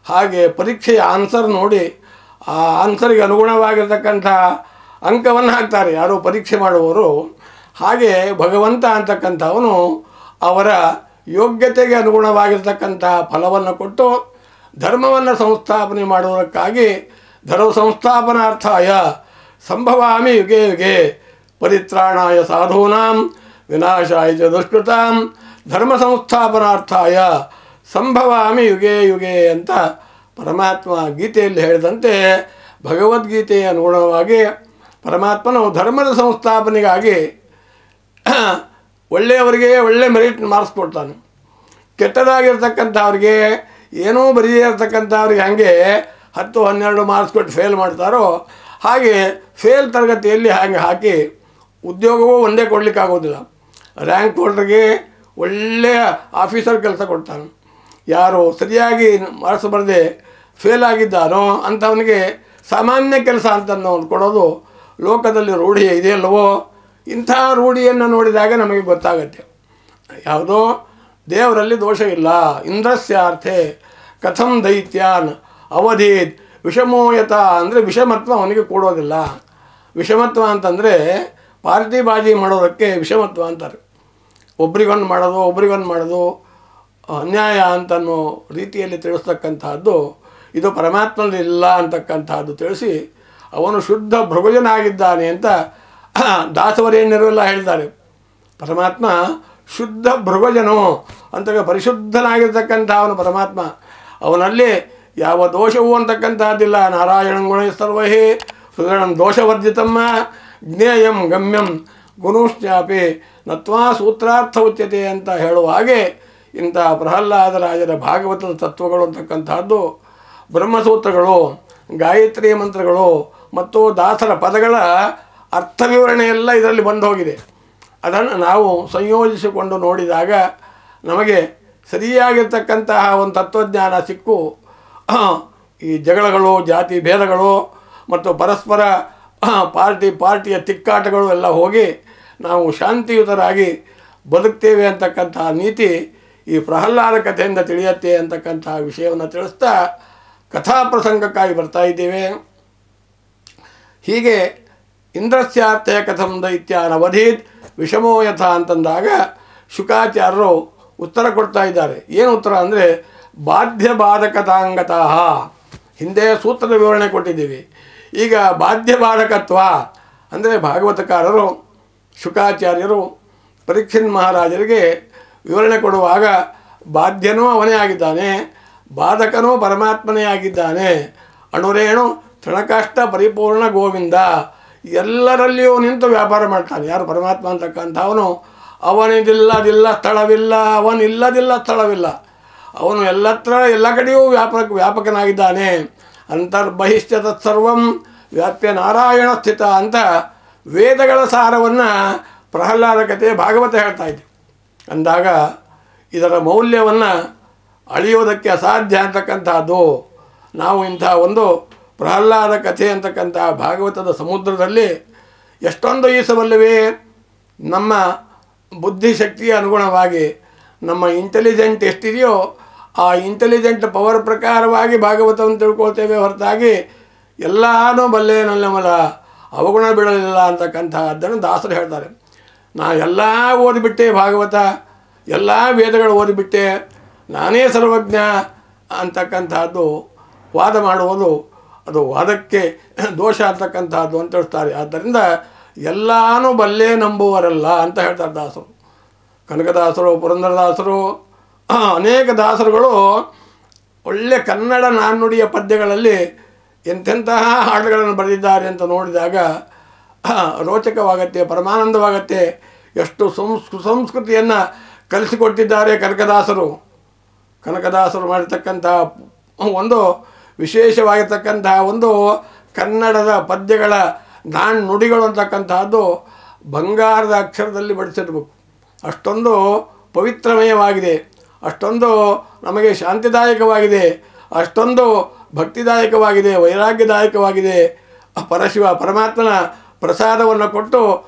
A: ಹಾಗೆ ಪರೀಕ್ಷೆಯ ಆನ್ಸರ್ ನೋಡಿ ಆ ಆನ್ಸರ್ಗೆ ಅನುಗುಣವಾಗಿರ್ತಕ್ಕಂಥ ಅಂಕವನ್ನು ಹಾಕ್ತಾರೆ ಯಾರು ಪರೀಕ್ಷೆ ಮಾಡುವವರು. ಹಾಗೆ ಭಗವಂತ ಅಂತಕ್ಕಂಥವನು ಅವರ ಯೋಗ್ಯತೆಗೆ ಅನುಗುಣವಾಗಿರ್ತಕ್ಕಂಥ ಫಲವನ್ನು ಕೊಟ್ಟು ಧರ್ಮವನ್ನು ಸಂಸ್ಥಾಪನೆ ಮಾಡುವುದಕ್ಕಾಗಿ ಧರ್ಮ ಸಂಸ್ಥಾಪನಾರ್ಥಾಯ ಸಂಭವಾಮಿ ಯುಗೆ ಯುಗೆ ಪರಿತ್ರಾಣಾಯ ಸಾಧೂನಾಂ ವಿನಾಶಾಯ ಚ ದುಷ್ಕೃತಾಂ ಧರ್ಮ ಸಂಸ್ಥಾಪನಾರ್ಥಾಯ ಸಂಭವಾಮಿ ಯುಗೆ ಯುಗೆ ಅಂತ ಪರಮಾತ್ಮ ಗೀತೆಯಲ್ಲಿ ಹೇಳಿದಂತೆ ಭಗವದ್ಗೀತೆಯ ಅನುಗುಣವಾಗಿ ಪರಮಾತ್ಮನು ಧರ್ಮದ ಸಂಸ್ಥಾಪನೆಗಾಗಿ ಒಳ್ಳೆಯವರಿಗೆ ಒಳ್ಳೆ ಮೆರಿಟ್ ಮಾರ್ಕ್ಸ್ ಕೊಡ್ತಾನೆ. ಕೆಟ್ಟದಾಗಿರ್ತಕ್ಕಂಥವ್ರಿಗೆ ಏನೂ ಬರೀದೇ ಇರ್ತಕ್ಕಂಥವ್ರಿಗೆ ಹಾಗೆ 10-12 ಮಾರ್ಕ್ಸ್ ಕೊಟ್ಟು ಫೇಲ್ ಮಾಡ್ತಾರೋ ಹಾಗೆ ಫೇಲ್ ತರಗತಿಯಲ್ಲಿ ಹಾಗೆ ಹಾಕಿ ಉದ್ಯೋಗವೂ ಒಂದೇ ಕೊಡಲಿಕ್ಕಾಗೋದಿಲ್ಲ. ರ್ಯಾಂಕ್ ಹೋಲ್ಡರ್ಗೆ ಒಳ್ಳೆಯ ಆಫೀಸರ್ ಕೆಲಸ ಕೊಡ್ತಾನೆ. ಯಾರು ಸರಿಯಾಗಿ ಮಾರ್ಕ್ಸ್ ಬರದೆ ಫೇಲ್ ಆಗಿದ್ದಾನೋ ಅಂಥವನಿಗೆ ಸಾಮಾನ್ಯ ಕೆಲಸ ಅಂತನೋ ಕೊಡೋದು ಲೋಕದಲ್ಲಿ ರೂಢಿ ಇದೆಯಲ್ಲವೋ? ಇಂಥ ರೂಢಿಯನ್ನು ನೋಡಿದಾಗ ನಮಗೆ ಗೊತ್ತಾಗತ್ತೆ ಯಾವುದೋ ದೇವರಲ್ಲಿ ದೋಷ ಇಲ್ಲ. ಇಂದ್ರಸ್ಯಾರ್ಥೆ ಕಥಂ ದೈತ್ಯಾನ್ ಅವಧೀತ್ ವಿಷಮೋಯತ ಅಂದರೆ ವಿಷಮತ್ವ ಅವನಿಗೆ ಕೊಡೋದಿಲ್ಲ. ವಿಷಮತ್ವ ಅಂತಂದರೆ ಪಾರ್ಟಿ ಬಾಜಿ ಮಾಡೋದಕ್ಕೆ ವಿಷಮತ್ವ ಅಂತಾರೆ. ಒಬ್ರಿಗೊಂದು ಮಾಡೋದು ಅನ್ಯಾಯ ಅಂತನ್ನೋ ರೀತಿಯಲ್ಲಿ ತಿಳಿಸ್ತಕ್ಕಂಥದ್ದು ಇದು ಪರಮಾತ್ಮನಲ್ಲಿ ಇಲ್ಲ ಅಂತಕ್ಕಂಥದ್ದು ತಿಳಿಸಿ ಅವನು ಶುದ್ಧ ಭೃಗುಜನಾಗಿದ್ದಾನೆ ಅಂತ ದಾಸವರೇಣ್ಯರೆಲ್ಲ ಹೇಳ್ತಾರೆ. ಪರಮಾತ್ಮ ಶುದ್ಧ ಭೃಗುಜನು ಅಂತ ಪರಿಶುದ್ಧನಾಗಿರ್ತಕ್ಕಂಥ ಅವನು ಪರಮಾತ್ಮ. ಅವನಲ್ಲಿ ಯಾವ ದೋಷವೂ ಅಂತಕ್ಕಂಥದ್ದಿಲ್ಲ. ನಾರಾಯಣಂ ಗುಣ ಸರ್ವಹಿ ಸುಗಣಂ ದೋಷವರ್ಜಿತಮ್ಮ ಜ್ಞೇಯಂ ಗಮ್ಯಂ ಗುಣಶ್ಚಾಪಿ ನತ್ವಾ ಸೂತ್ರಾರ್ಥ ಉಚ್ಯತೆ ಅಂತ ಹೇಳುವ ಹಾಗೆ ಇಂಥ ಪ್ರಹ್ಲಾದರಾಜರ ಭಾಗವತದ ತತ್ವಗಳು ಅಂತಕ್ಕಂಥದ್ದು ಬ್ರಹ್ಮಸೂತ್ರಗಳು, ಗಾಯತ್ರಿ ಮಂತ್ರಗಳು ಮತ್ತು ದಾಸರ ಪದಗಳ ಅರ್ಥ ವಿವರಣೆ ಎಲ್ಲ ಇದರಲ್ಲಿ ಬಂದು ಹೋಗಿದೆ. ಅದನ್ನು ನಾವು ಸಂಯೋಜಿಸಿಕೊಂಡು ನೋಡಿದಾಗ ನಮಗೆ ಸರಿಯಾಗಿರ್ತಕ್ಕಂತಹ ಒಂದು ತತ್ವಜ್ಞಾನ ಸಿಕ್ಕು ಈ ಜಗಳಗಳು, ಜಾತಿ ಭೇದಗಳು ಮತ್ತು ಪರಸ್ಪರ ಪಾರ್ಟಿಯ ತಿಕ್ಕಾಟಗಳು ಎಲ್ಲ ಹೋಗಿ ನಾವು ಶಾಂತಿಯುತರಾಗಿ ಬದುಕ್ತೇವೆ ಅಂತಕ್ಕಂಥ ನೀತಿ ಈ ಪ್ರಹ್ಲಾದ ಕಥೆಯಿಂದ ತಿಳಿಯುತ್ತೆ ಅಂತಕ್ಕಂಥ ವಿಷಯವನ್ನು ತಿಳಿಸ್ತಾ ಕಥಾ ಪ್ರಸಂಗಕ್ಕಾಗಿ ಬರ್ತಾ ಇದ್ದೇವೆ. ಹೀಗೆ ಇಂದ್ರಸ್ಯಾರ್ಥೆ ಕಥಂ ದೈತ್ಯಾನ್ ಅವಧೀತ್ ವಿಷಮೋ ಯಥ ಅಂತಂದಾಗ ಶುಕಾಚಾರ್ಯರು ಉತ್ತರ ಕೊಡ್ತಾ ಇದ್ದಾರೆ. ಏನು ಉತ್ತರ ಅಂದರೆ ಬಾಧ್ಯ ಬಾಧಕತಾಂಗತಃ. ಹಿಂದೆ ಸೂತ್ರದ ವಿವರಣೆ ಕೊಟ್ಟಿದ್ದೀವಿ. ಈಗ ಬಾಧ್ಯ ಬಾಧಕತ್ವ ಅಂದರೆ ಭಾಗವತಕಾರರು ಶುಕಾಚಾರ್ಯರು ಪರೀಕ್ಷಿನ್ ಮಹಾರಾಜರಿಗೆ ವಿವರಣೆ ಕೊಡುವಾಗ ಬಾಧ್ಯನೂ ಅವನೇ ಆಗಿದ್ದಾನೆ, ಬಾಧಕನೂ ಪರಮಾತ್ಮನೇ ಆಗಿದ್ದಾನೆ. ಅಣುರೇಣು ತೃಣಕಾಷ್ಟ ಪರಿಪೂರ್ಣ ಗೋವಿಂದ, ಎಲ್ಲರಲ್ಲಿಯೂ ನಿಂತು ವ್ಯಾಪಾರ ಮಾಡ್ತಾನೆ. ಯಾರು ಪರಮಾತ್ಮ ಅಂತಕ್ಕಂಥವನು ಅವನಿದಿಲ್ಲದಿಲ್ಲ ಸ್ಥಳವಿಲ್ಲ, ಅವನಿಲ್ಲದಿಲ್ಲ ಸ್ಥಳವಿಲ್ಲ. ಅವನು ಎಲ್ಲತ್ರ ಎಲ್ಲ ಕಡೆಯೂ ವ್ಯಾಪಕನಾಗಿದ್ದಾನೆ. ಅಂತರ್ಬಹಿಶ್ಚ ತತ್ಸರ್ವಂ ವ್ಯಾಪ್ಯ ನಾರಾಯಣ ಸ್ಥಿತ ಅಂತ ವೇದಗಳ ಸಾರವನ್ನು ಪ್ರಹ್ಲಾದ ಕಥೆ ಭಾಗವತ ಹೇಳ್ತಾ ಇದ್ದೆ. ಅಂದಾಗ ಇದರ ಮೌಲ್ಯವನ್ನು ಅಳಿಯೋದಕ್ಕೆ ಅಸಾಧ್ಯ ಅಂತಕ್ಕಂಥದ್ದು. ನಾವು ಇಂಥ ಒಂದು ಪ್ರಹ್ಲಾದ ಕಥೆ ಅಂತಕ್ಕಂಥ ಭಾಗವತದ ಸಮುದ್ರದಲ್ಲಿ ಎಷ್ಟೊಂದು ಈಸಬಲ್ಲವೇ. ನಮ್ಮ ಬುದ್ಧಿಶಕ್ತಿಯ ಅನುಗುಣವಾಗಿ ನಮ್ಮ ಇಂಟೆಲಿಜೆಂಟ್ ಎಷ್ಟಿದೆಯೋ ಆ ಇಂಟೆಲಿಜೆಂಟ್ ಪವರ್ ಪ್ರಕಾರವಾಗಿ ಭಾಗವತವನ್ನು ತಿಳ್ಕೊಳ್ತೇವೆ ಹೊರತಾಗಿ ಎಲ್ಲನೂ ಬಲ್ಲೆ ನಲ್ಲಮಲ ಅವಗುಣ ಬೀಳಲಿಲ್ಲ ಅಂತಕ್ಕಂಥದ್ದನ್ನು ದಾಸರು ಹೇಳ್ತಾರೆ. ನಾ ಎಲ್ಲ ಓದಿಬಿಟ್ಟೆ, ಭಾಗವತ ಎಲ್ಲ ವೇದಗಳು ಓದಿಬಿಟ್ಟೆ, ನಾನೇ ಸರ್ವಜ್ಞ ಅಂತಕ್ಕಂಥದ್ದು ವಾದ ಮಾಡುವುದು ಅದು ವಾದಕ್ಕೆ ದೋಷ ಅಂತಕ್ಕಂಥದ್ದು ಅಂತ ಹೇಳ್ತಾರೆ. ಆದ್ದರಿಂದ ಎಲ್ಲನೂ ಬಲ್ಲೆ ನಂಬುವರಲ್ಲ ಅಂತ ಹೇಳ್ತಾರೆ ದಾಸರು. ಕನಕದಾಸರು, ಪುರಂದರದಾಸರು, ಅನೇಕ ದಾಸರುಗಳು ಒಳ್ಳೆ ಕನ್ನಡ ನಾಣ್ಣುಡಿಯ ಪದ್ಯಗಳಲ್ಲಿ ಎಂತೆಂತಹ ಹಾಡುಗಳನ್ನು ಬರೆದಿದ್ದಾರೆ ಅಂತ ನೋಡಿದಾಗ ರೋಚಕವಾಗತ್ತೆ, ಪರಮಾನಂದವಾಗತ್ತೆ. ಎಷ್ಟು ಸುಸಂಸ್ಕೃತಿಯನ್ನು ಕಲಿಸಿಕೊಟ್ಟಿದ್ದಾರೆ ಕನಕದಾಸರು. ಕನಕದಾಸರು ಮಾಡಿರ್ತಕ್ಕಂಥ ಒಂದು ವಿಶೇಷವಾಗಿರ್ತಕ್ಕಂತಹ ಒಂದು ಕನ್ನಡದ ಪದ್ಯಗಳ ನಾಣ್ಣುಡಿಗಳು ಅಂತಕ್ಕಂತಹದ್ದು ಬಂಗಾರದ ಅಕ್ಷರದಲ್ಲಿ ಬಡಿಸಿರ್ಬೇಕು. ಅಷ್ಟೊಂದು ಪವಿತ್ರಮಯವಾಗಿದೆ, ಅಷ್ಟೊಂದು ನಮಗೆ ಶಾಂತಿದಾಯಕವಾಗಿದೆ, ಅಷ್ಟೊಂದು ಭಕ್ತಿದಾಯಕವಾಗಿದೆ, ವೈರಾಗ್ಯದಾಯಕವಾಗಿದೆ. ಪರಶಿವ ಪರಮಾತ್ಮನ ಪ್ರಸಾದವನ್ನು ಕೊಟ್ಟು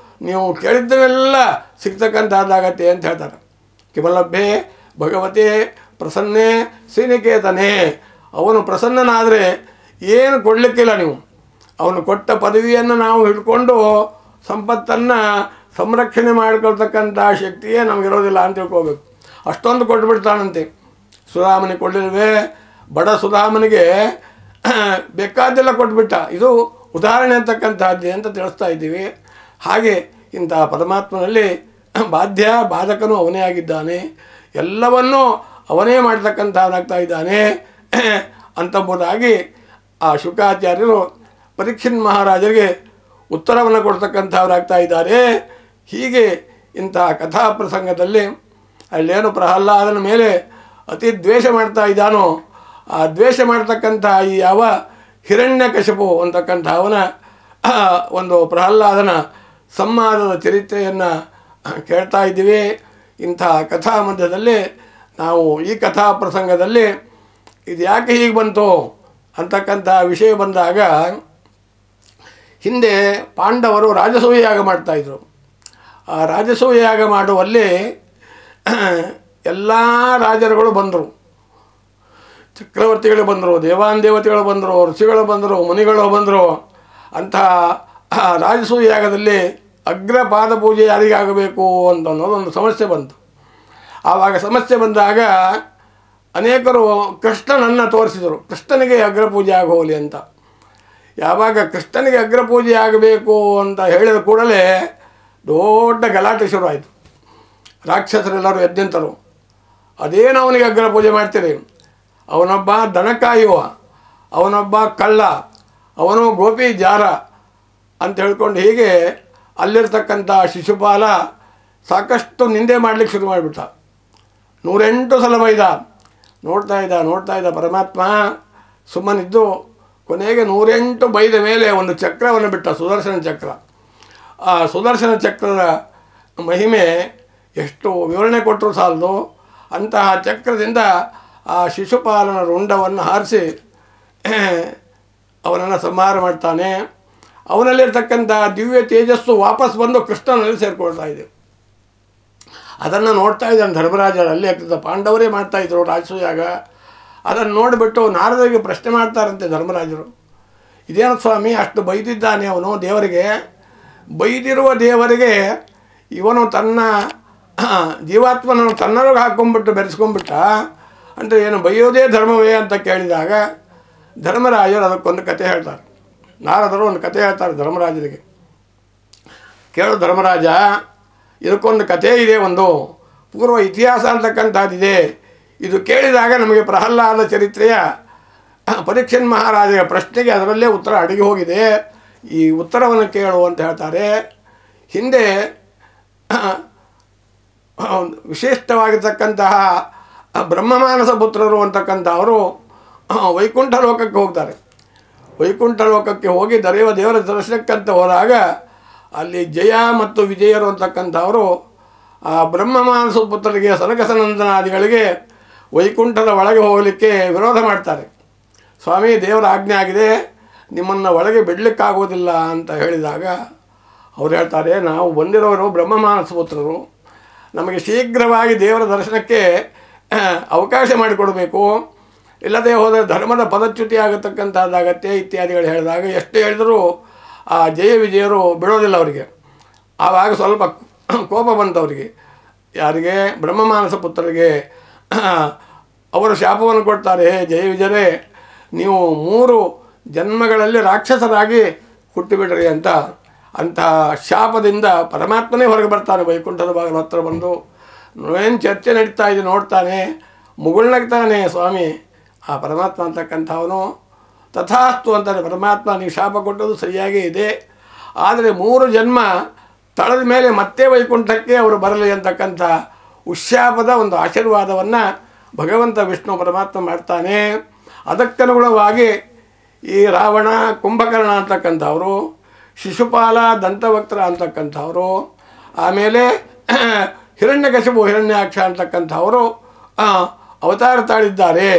A: ನೀವು ಕೇಳಿದ್ದನ್ನೆಲ್ಲ ಸಿಗ್ತಕ್ಕಂಥದ್ದಾಗತ್ತೆ ಅಂತ ಹೇಳ್ತಾರೆ. ಕಿಮಲಭ್ಯೆ ಭಗವತೆ ಪ್ರಸನ್ನೇ ಶ್ರೀನಿಕೇತನೇ. ಅವನು ಪ್ರಸನ್ನನಾದರೆ ಏನು ಕೊಡಲಿಕ್ಕಿಲ್ಲ. ನೀವು ಅವನು ಕೊಟ್ಟ ಪದವಿಯನ್ನು ನಾವು ಹಿಡ್ಕೊಂಡು ಸಂಪತ್ತನ್ನು ಸಂರಕ್ಷಣೆ ಮಾಡಿಕೊಳ್ತಕ್ಕಂಥ ಶಕ್ತಿಯೇ ನಮಗಿರೋದಿಲ್ಲ ಅಂತ ತಿಳ್ಕೋಬೇಕು. ಅಷ್ಟೊಂದು ಕೊಟ್ಟುಬಿಡ್ತಾನಂತೆ. ಸುಧಾಮನಿಗೆ ಕೊಡಲಿಲ್ವೇ? ಬಡ ಸುಧಾಮನಿಗೆ ಬೇಕಾದ್ದೆಲ್ಲ ಕೊಟ್ಬಿಟ್ಟ. ಇದು ಉದಾಹರಣೆ ಅಂತಕ್ಕಂಥದ್ದೇ ಅಂತ ತಿಳಿಸ್ತಾ ಇದ್ದೀವಿ. ಹಾಗೆ ಇಂತಹ ಪರಮಾತ್ಮನಲ್ಲಿ ಬಾಧ್ಯ ಬಾಧಕನೂ ಅವನೇ ಆಗಿದ್ದಾನೆ, ಎಲ್ಲವನ್ನೂ ಅವನೇ ಮಾಡ್ತಕ್ಕಂಥವನಾಗ್ತಾ ಇದ್ದಾನೆ ಅಂತಂಬುದಾಗಿ ಆ ಶುಕಾಚಾರ್ಯರು ಪರೀಕ್ಷಿನ್ ಮಹಾರಾಜರಿಗೆ ಉತ್ತರವನ್ನು ಕೊಡ್ತಕ್ಕಂಥವರಾಗ್ತಾ ಇದ್ದಾರೆ. ಹೀಗೆ ಇಂತಹ ಕಥಾ ಪ್ರಸಂಗದಲ್ಲಿ ಅಲ್ಲೇನು ಪ್ರಹ್ಲಾದನ ಮೇಲೆ ಅತಿ ದ್ವೇಷ ಮಾಡ್ತಾ ಇದ್ದಾನೋ ಆ ದ್ವೇಷ ಮಾಡ್ತಕ್ಕಂಥ ಈ ಯಾವ ಹಿರಣ್ಯಕಶಿಪು ಅಂತಕ್ಕಂಥ ಅವನ ಒಂದು ಪ್ರಹ್ಲಾದನ ಸಂವಾದದ ಚರಿತ್ರೆಯನ್ನು ಕೇಳ್ತಾ ಇದ್ದೀವಿ. ಇಂಥ ಕಥಾ ಮಧ್ಯದಲ್ಲಿ ನಾವು ಈ ಕಥಾ ಪ್ರಸಂಗದಲ್ಲಿ ಇದು ಯಾಕೆ ಹೀಗೆ ಬಂತು ಅಂತಕ್ಕಂಥ ವಿಷಯ ಬಂದಾಗ, ಹಿಂದೆ ಪಾಂಡವರು ರಾಜಸೂಯ ಯಾಗ ಮಾಡ್ತಾಯಿದ್ರು. ಆ ರಾಜಸೂಯ ಯಾಗ ಮಾಡುವಲ್ಲಿ ಎಲ್ಲ ರಾಜರುಗಳು ಬಂದರು, ಚಕ್ರವರ್ತಿಗಳು ಬಂದರು, ದೇವಾನುದೇವತೆಗಳು ಬಂದರು, ಋಷಿಗಳು ಬಂದರು, ಮುನಿಗಳು ಬಂದರು. ಅಂತಹ ರಾಜಸೂಯ ಯಾಗದಲ್ಲಿ ಅಗ್ರಪಾದ ಪೂಜೆ ಯಾರಿಗಾಗಬೇಕು ಅಂತ ಅನ್ನೋದೊಂದು ಸಮಸ್ಯೆ ಬಂತು. ಆವಾಗ ಸಮಸ್ಯೆ ಬಂದಾಗ ಅನೇಕರು ಕೃಷ್ಣನನ್ನು ತೋರಿಸಿದರು, ಕೃಷ್ಣನಿಗೆ ಅಗ್ರಪೂಜೆ ಆಗೋಲಿ ಅಂತ. ಯಾವಾಗ ಕೃಷ್ಣನಿಗೆ ಅಗ್ರಪೂಜೆ ಆಗಬೇಕು ಅಂತ ಹೇಳಿದ ಕೂಡಲೇ ದೊಡ್ಡ ಗಲಾಟೆ ಶುರುವಾಯಿತು. ರಾಕ್ಷಸರೆಲ್ಲರೂ ಎದ್ದಿಂತರು, ಅದೇನು ಅವನಿಗೆ ಅಗ್ರಪೂಜೆ ಮಾಡ್ತೀರಿ? ಅವನೊಬ್ಬ ದನ ಕಾಯುವ, ಅವನೊಬ್ಬ ಕಳ್ಳ, ಅವನು ಗೋಪಿ ಜಾರ ಅಂತ ಹೇಳ್ಕೊಂಡು ಹೀಗೆ ಅಲ್ಲಿರ್ತಕ್ಕಂಥ ಶಿಶುಪಾಲ ಸಾಕಷ್ಟು ನಿಂದೆ ಮಾಡಲಿಕ್ಕೆ ಶುರು ಮಾಡಿಬಿಟ್ಟ. 108 ಸಲ ಬೈದ. ನೋಡ್ತಾ ಇದ್ದ ಪರಮಾತ್ಮ ಸುಮ್ಮನಿದ್ದು ಕೊನೆಗೆ 108 ಬೈದ ಮೇಲೆ ಒಂದು ಚಕ್ರವನ್ನು ಬಿಟ್ಟ, ಸುದರ್ಶನ ಚಕ್ರ. ಆ ಸುದರ್ಶನ ಚಕ್ರದ ಮಹಿಮೆ ಎಷ್ಟು ವಿವರಣೆ ಕೊಟ್ಟರು ಸಾಲದು. ಅಂತಹ ಚಕ್ರದಿಂದ ಆ ಶಿಶುಪಾಲನ ರುಂಡವನ್ನು ಹಾರಿಸಿ ಅವನನ್ನು ಸಂಹಾರ ಮಾಡ್ತಾನೆ. ಅವನಲ್ಲಿರ್ತಕ್ಕಂಥ ದಿವ್ಯ ತೇಜಸ್ಸು ವಾಪಸ್ ಬಂದು ಕೃಷ್ಣನಲ್ಲಿ ಸೇರಿಕೊಳ್ತಾ ಇದೆ. ಅದನ್ನು ನೋಡ್ತಾ ಇದ್ದಾನೆ ಧರ್ಮರಾಜರು. ಅಲ್ಲಿ ಪಾಂಡವರೇ ಮಾಡ್ತಾಯಿದ್ರು ರಾಜಸೂಯಾಗ. ಅದನ್ನು ನೋಡಿಬಿಟ್ಟು ನಾರದರಿಗೆ ಪ್ರಶ್ನೆ ಮಾಡ್ತಾರಂತೆ ಧರ್ಮರಾಜರು, ಇದೇನು ಸ್ವಾಮಿ ಅಷ್ಟು ಬೈದಿದ್ದಾನೆ ಅವನು ದೇವರಿಗೆ, ಬೈದಿರುವ ದೇವರಿಗೆ ಇವನು ತನ್ನ ಜೀವಾತ್ಮನನ್ನು ತನ್ನೊಳಗೆ ಹಾಕ್ಕೊಂಡ್ಬಿಟ್ಟು ಬೆರೆಸ್ಕೊಂಡ್ಬಿಟ್ಟ ಅಂದರೆ ಏನು ಬೈಯೋದೇ ಧರ್ಮವೇ ಅಂತ ಕೇಳಿದಾಗ ಧರ್ಮರಾಜರು ಅದಕ್ಕೊಂದು ಕತೆ ಹೇಳ್ತಾರೆ. ನಾರದರು ಒಂದು ಕತೆ ಹೇಳ್ತಾರೆ ಧರ್ಮರಾಜನಿಗೆ. ಕೇಳು ಧರ್ಮರಾಜ, ಇದಕ್ಕೊಂದು ಕಥೆ ಇದೆ, ಒಂದು ಪೂರ್ವ ಇತಿಹಾಸ ಅಂತಕ್ಕಂಥದ್ದಿದೆ. ಇದು ಕೇಳಿದಾಗ ನಮಗೆ ಪ್ರಹ್ಲಾದ ಚರಿತ್ರೆಯ ಪರೀಕ್ಷನ್ ಮಹಾರಾಜರ ಪ್ರಶ್ನೆಗೆ ಅದರಲ್ಲೇ ಉತ್ತರ ಅಡಗಿ ಹೋಗಿದೆ. ಈ ಉತ್ತರವನ್ನು ಕೇಳು ಅಂತ ಹೇಳ್ತಾರೆ. ಹಿಂದೆ ವಿಶಿಷ್ಟವಾಗಿರ್ತಕ್ಕಂತಹ ಬ್ರಹ್ಮಮಾನಸ ಪುತ್ರರು ಅಂತಕ್ಕಂಥವರು ವೈಕುಂಠ ಲೋಕಕ್ಕೆ ಹೋಗ್ತಾರೆ. ವೈಕುಂಠ ಲೋಕಕ್ಕೆ ಹೋಗಿ ದೇವರ ದರ್ಶನಕ್ಕಂತ ಹೋದಾಗ ಅಲ್ಲಿ ಜಯ ಮತ್ತು ವಿಜಯರು ಅಂತಕ್ಕಂಥವರು ಆ ಬ್ರಹ್ಮಮಾನಸ ಪುತ್ರರಿಗೆ ಸನಕಸನಂದನಾದಿಗಳಿಗೆ ವೈಕುಂಠದ ಒಳಗೆ ಹೋಗಲಿಕ್ಕೆ ವಿರೋಧ ಮಾಡ್ತಾರೆ. ಸ್ವಾಮಿ, ದೇವರ ಆಜ್ಞೆ ಆಗಿದೆ, ನಿಮ್ಮನ್ನು ಒಳಗೆ ಬಿಡಲಿಕ್ಕಾಗೋದಿಲ್ಲ ಅಂತ ಹೇಳಿದಾಗ ಅವ್ರು ಹೇಳ್ತಾರೆ, ನಾವು ಬಂದಿರೋರು ಬ್ರಹ್ಮಮಾನಸ ಪುತ್ರರು, ನಮಗೆ ಶೀಘ್ರವಾಗಿ ದೇವರ ದರ್ಶನಕ್ಕೆ ಅವಕಾಶ ಮಾಡಿಕೊಡಬೇಕು, ಇಲ್ಲದೆ ಹೋದರೆ ಧರ್ಮದ ಪದಚ್ಯುತಿ ಆಗತಕ್ಕಂಥದ್ದಾಗತ್ತೆ ಇತ್ಯಾದಿಗಳು ಹೇಳಿದಾಗ ಎಷ್ಟು ಹೇಳಿದರೂ ಆ ಜಯ ವಿಜಯರು ಬಿಡೋದಿಲ್ಲ ಅವರಿಗೆ. ಆವಾಗ ಸ್ವಲ್ಪ ಕೋಪ ಬಂತು ಅವರಿಗೆ. ಯಾರಿಗೆ? ಬ್ರಹ್ಮಮಾನಸ ಪುತ್ರರಿಗೆ. ಅವರು ಶಾಪವನ್ನು ಕೊಡ್ತಾರೆ, ಜಯ ವಿಜಯರೇ, ನೀವು 3 ಜನ್ಮಗಳಲ್ಲಿ ರಾಕ್ಷಸರಾಗಿ ಹುಟ್ಟಿಬಿಡ್ರಿ ಅಂತ. ಅಂಥ ಶಾಪದಿಂದ ಪರಮಾತ್ಮನೇ ಹೊರಗೆ ಬರ್ತಾನೆ. ವೈಕುಂಠದ ಬಾಗಿಲ ಹತ್ರ ಬಂದು ಏನು ಚರ್ಚೆ ನಡೀತಾ ಇದೆ ನೋಡ್ತಾನೆ, ಮುಗುಳ್ನಗ್ತಾನೆ. ಸ್ವಾಮಿ, ಆ ಪರಮಾತ್ಮ ಅಂತಕ್ಕಂಥವನು ತಥಾಸ್ತು ಅಂತಾನೆ. ಪರಮಾತ್ಮ, ನೀವು ಶಾಪ ಕೊಟ್ಟದ್ದು ಸರಿಯಾಗೇ ಇದೆ, ಆದರೆ 3 ಜನ್ಮ ತಳೆದ ಮೇಲೆ ಮತ್ತೆ ವೈಕುಂಠಕ್ಕೆ ಅವರು ಬರಲಿ ಅಂತಕ್ಕಂಥ ಉಶ್ಶಾಪದ ಒಂದು ಆಶೀರ್ವಾದವನ್ನು ಭಗವಂತ ವಿಷ್ಣು ಪರಮಾತ್ಮ ಮಾಡ್ತಾನೆ. ಅದಕ್ಕನುಗುಣವಾಗಿ ಈ ರಾವಣ, ಕುಂಭಕರ್ಣ ಅಂತಕ್ಕಂಥವರು, ಶಿಶುಪಾಲ, ದಂತವಕ್ತ್ರ ಅಂತಕ್ಕಂಥವರು, ಆಮೇಲೆ ಹಿರಣ್ಯಕಶಿಪು, ಹಿರಣ್ಯಾಕ್ಷ ಅಂತಕ್ಕಂಥವರು ಅವತಾರ ತಾಳಿದ್ದಾರೆ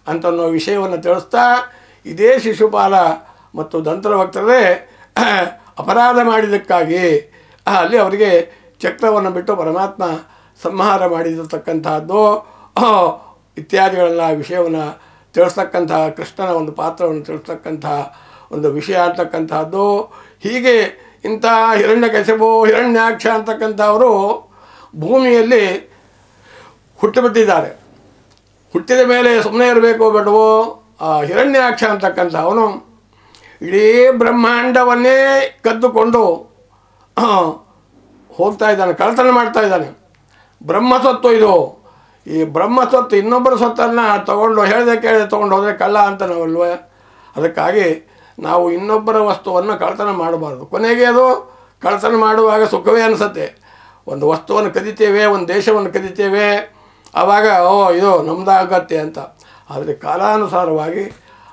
A: ಅಂತನ್ನೋ ವಿಷಯವನ್ನು ತಿಳಿಸ್ತಾ, ಇದೇ ಶಿಶುಪಾಲ ಮತ್ತು ದಂತವಕ್ತ್ರರೇ ಅಪರಾಧ ಮಾಡಿದ್ದಕ್ಕಾಗಿ ಅಲ್ಲಿ ಅವರಿಗೆ ಚಕ್ರವನ್ನು ಬಿಟ್ಟು ಪರಮಾತ್ಮ ಸಂಹಾರ ಮಾಡಿರತಕ್ಕಂಥದ್ದು ಇತ್ಯಾದಿಗಳೆಲ್ಲ ವಿಷಯವನ್ನು ತಿಳಿಸ್ತಕ್ಕಂಥ ಕೃಷ್ಣನ ಒಂದು ಪಾತ್ರವನ್ನು ತಿಳಿಸ್ತಕ್ಕಂಥ ಒಂದು ವಿಷಯ ಅಂತಕ್ಕಂಥದ್ದು. ಹೀಗೆ ಇಂಥ ಹಿರಣ್ಯಕಶಿಪು, ಹಿರಣ್ಯಾಕ್ಷ ಅಂತಕ್ಕಂಥವರು ಭೂಮಿಯಲ್ಲಿ ಹುಟ್ಟುಬಿಟ್ಟಿದ್ದಾರೆ. ಹುಟ್ಟಿದ ಮೇಲೆ ಸುಮ್ಮನೆ ಇರಬೇಕೋ ಬೇಡವೋ, ಆ ಹಿರಣ್ಯಾಕ್ಷ ಅಂತಕ್ಕಂಥವನು ಇಡೀ ಬ್ರಹ್ಮಾಂಡವನ್ನೇ ಕದ್ದುಕೊಂಡು ಹೋಗ್ತಾ ಇದ್ದಾನೆ, ಕಳ್ಳತನ ಮಾಡ್ತಾ ಇದ್ದಾನೆ. ಬ್ರಹ್ಮಸ್ವತ್ತು ಇದು. ಈ ಬ್ರಹ್ಮಸ್ವತ್ತು ಇನ್ನೊಬ್ಬರ ಸ್ವತ್ತನ್ನು ತಗೊಂಡು ಹೇಳಿದೆ ಕೇಳಿದೆ ತೊಗೊಂಡು ಹೋದರೆ ಕಳ್ಳ ಅಂತ ನಾವಲ್ವ. ಅದಕ್ಕಾಗಿ ನಾವು ಇನ್ನೊಬ್ಬರ ವಸ್ತುವನ್ನು ಕಳ್ಳತನ ಮಾಡಬಾರ್ದು. ಕೊನೆಗೆ ಅದು ಕಳ್ಳತನ ಮಾಡುವಾಗ ಸುಖವೇ ಅನಿಸುತ್ತೆ. ಒಂದು ವಸ್ತುವನ್ನು ಕದಿತೇವೆ, ಒಂದು ದೇಶವನ್ನು ಕದಿತೇವೆ, ಆವಾಗ ಇದು ನಮ್ಮದಾಗತ್ತೆ ಅಂತ. ಆದರೆ ಕಾಲಾನುಸಾರವಾಗಿ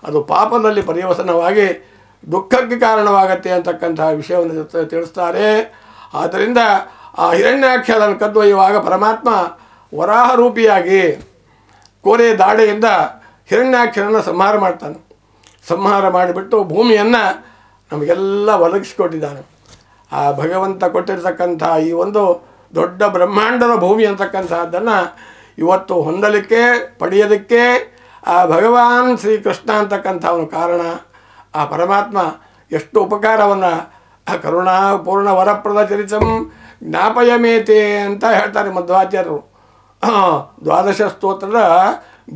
A: ಅದು ಪಾಪದಲ್ಲಿ ಪರಿವರ್ತನವಾಗಿ ದುಃಖಕ್ಕೆ ಕಾರಣವಾಗತ್ತೆ ಅಂತಕ್ಕಂಥ ವಿಷಯವನ್ನು ತಿಳಿಸ್ತಾರೆ. ಆದ್ದರಿಂದ ಆ ಹಿರಣ್ಯಾಕ್ಷರನ್ನು ಕದ್ದೊಯ್ಯುವಾಗ ಪರಮಾತ್ಮ ವರಾಹ ರೂಪಿಯಾಗಿ ಕೋರೆ ದಾಡೆಯಿಂದ ಹಿರಣ್ಯಾಕ್ಷರನ್ನು ಸಂಹಾರ ಮಾಡ್ತಾನೆ. ಸಂಹಾರ ಮಾಡಿಬಿಟ್ಟು ಭೂಮಿಯನ್ನು ನಮಗೆಲ್ಲ ಒದಗಿಸಿಕೊಟ್ಟಿದ್ದಾನೆ. ಆ ಭಗವಂತ ಕೊಟ್ಟಿರ್ತಕ್ಕಂಥ ಈ ಒಂದು ದೊಡ್ಡ ಬ್ರಹ್ಮಾಂಡದ ಭೂಮಿ ಅಂತಕ್ಕಂಥದ್ದನ್ನು ಇವತ್ತು ಹೊಂದಲಿಕ್ಕೆ, ಪಡೆಯೋದಕ್ಕೆ ಆ ಭಗವಾನ್ ಶ್ರೀಕೃಷ್ಣ ಅಂತಕ್ಕಂಥವನು ಕಾರಣ. ಆ ಪರಮಾತ್ಮ ಎಷ್ಟು ಉಪಕಾರವನ್ನು ಕರುಣಾಪೂರ್ಣ ವರಪ್ರದ ಚರಿತಂ ಜ್ಞಾಪಯಮೇತೆ ಅಂತ ಹೇಳ್ತಾರೆ ಮಧ್ವಾಚಾರ್ಯರು. ದ್ವಾದಶ ಸ್ತೋತ್ರದ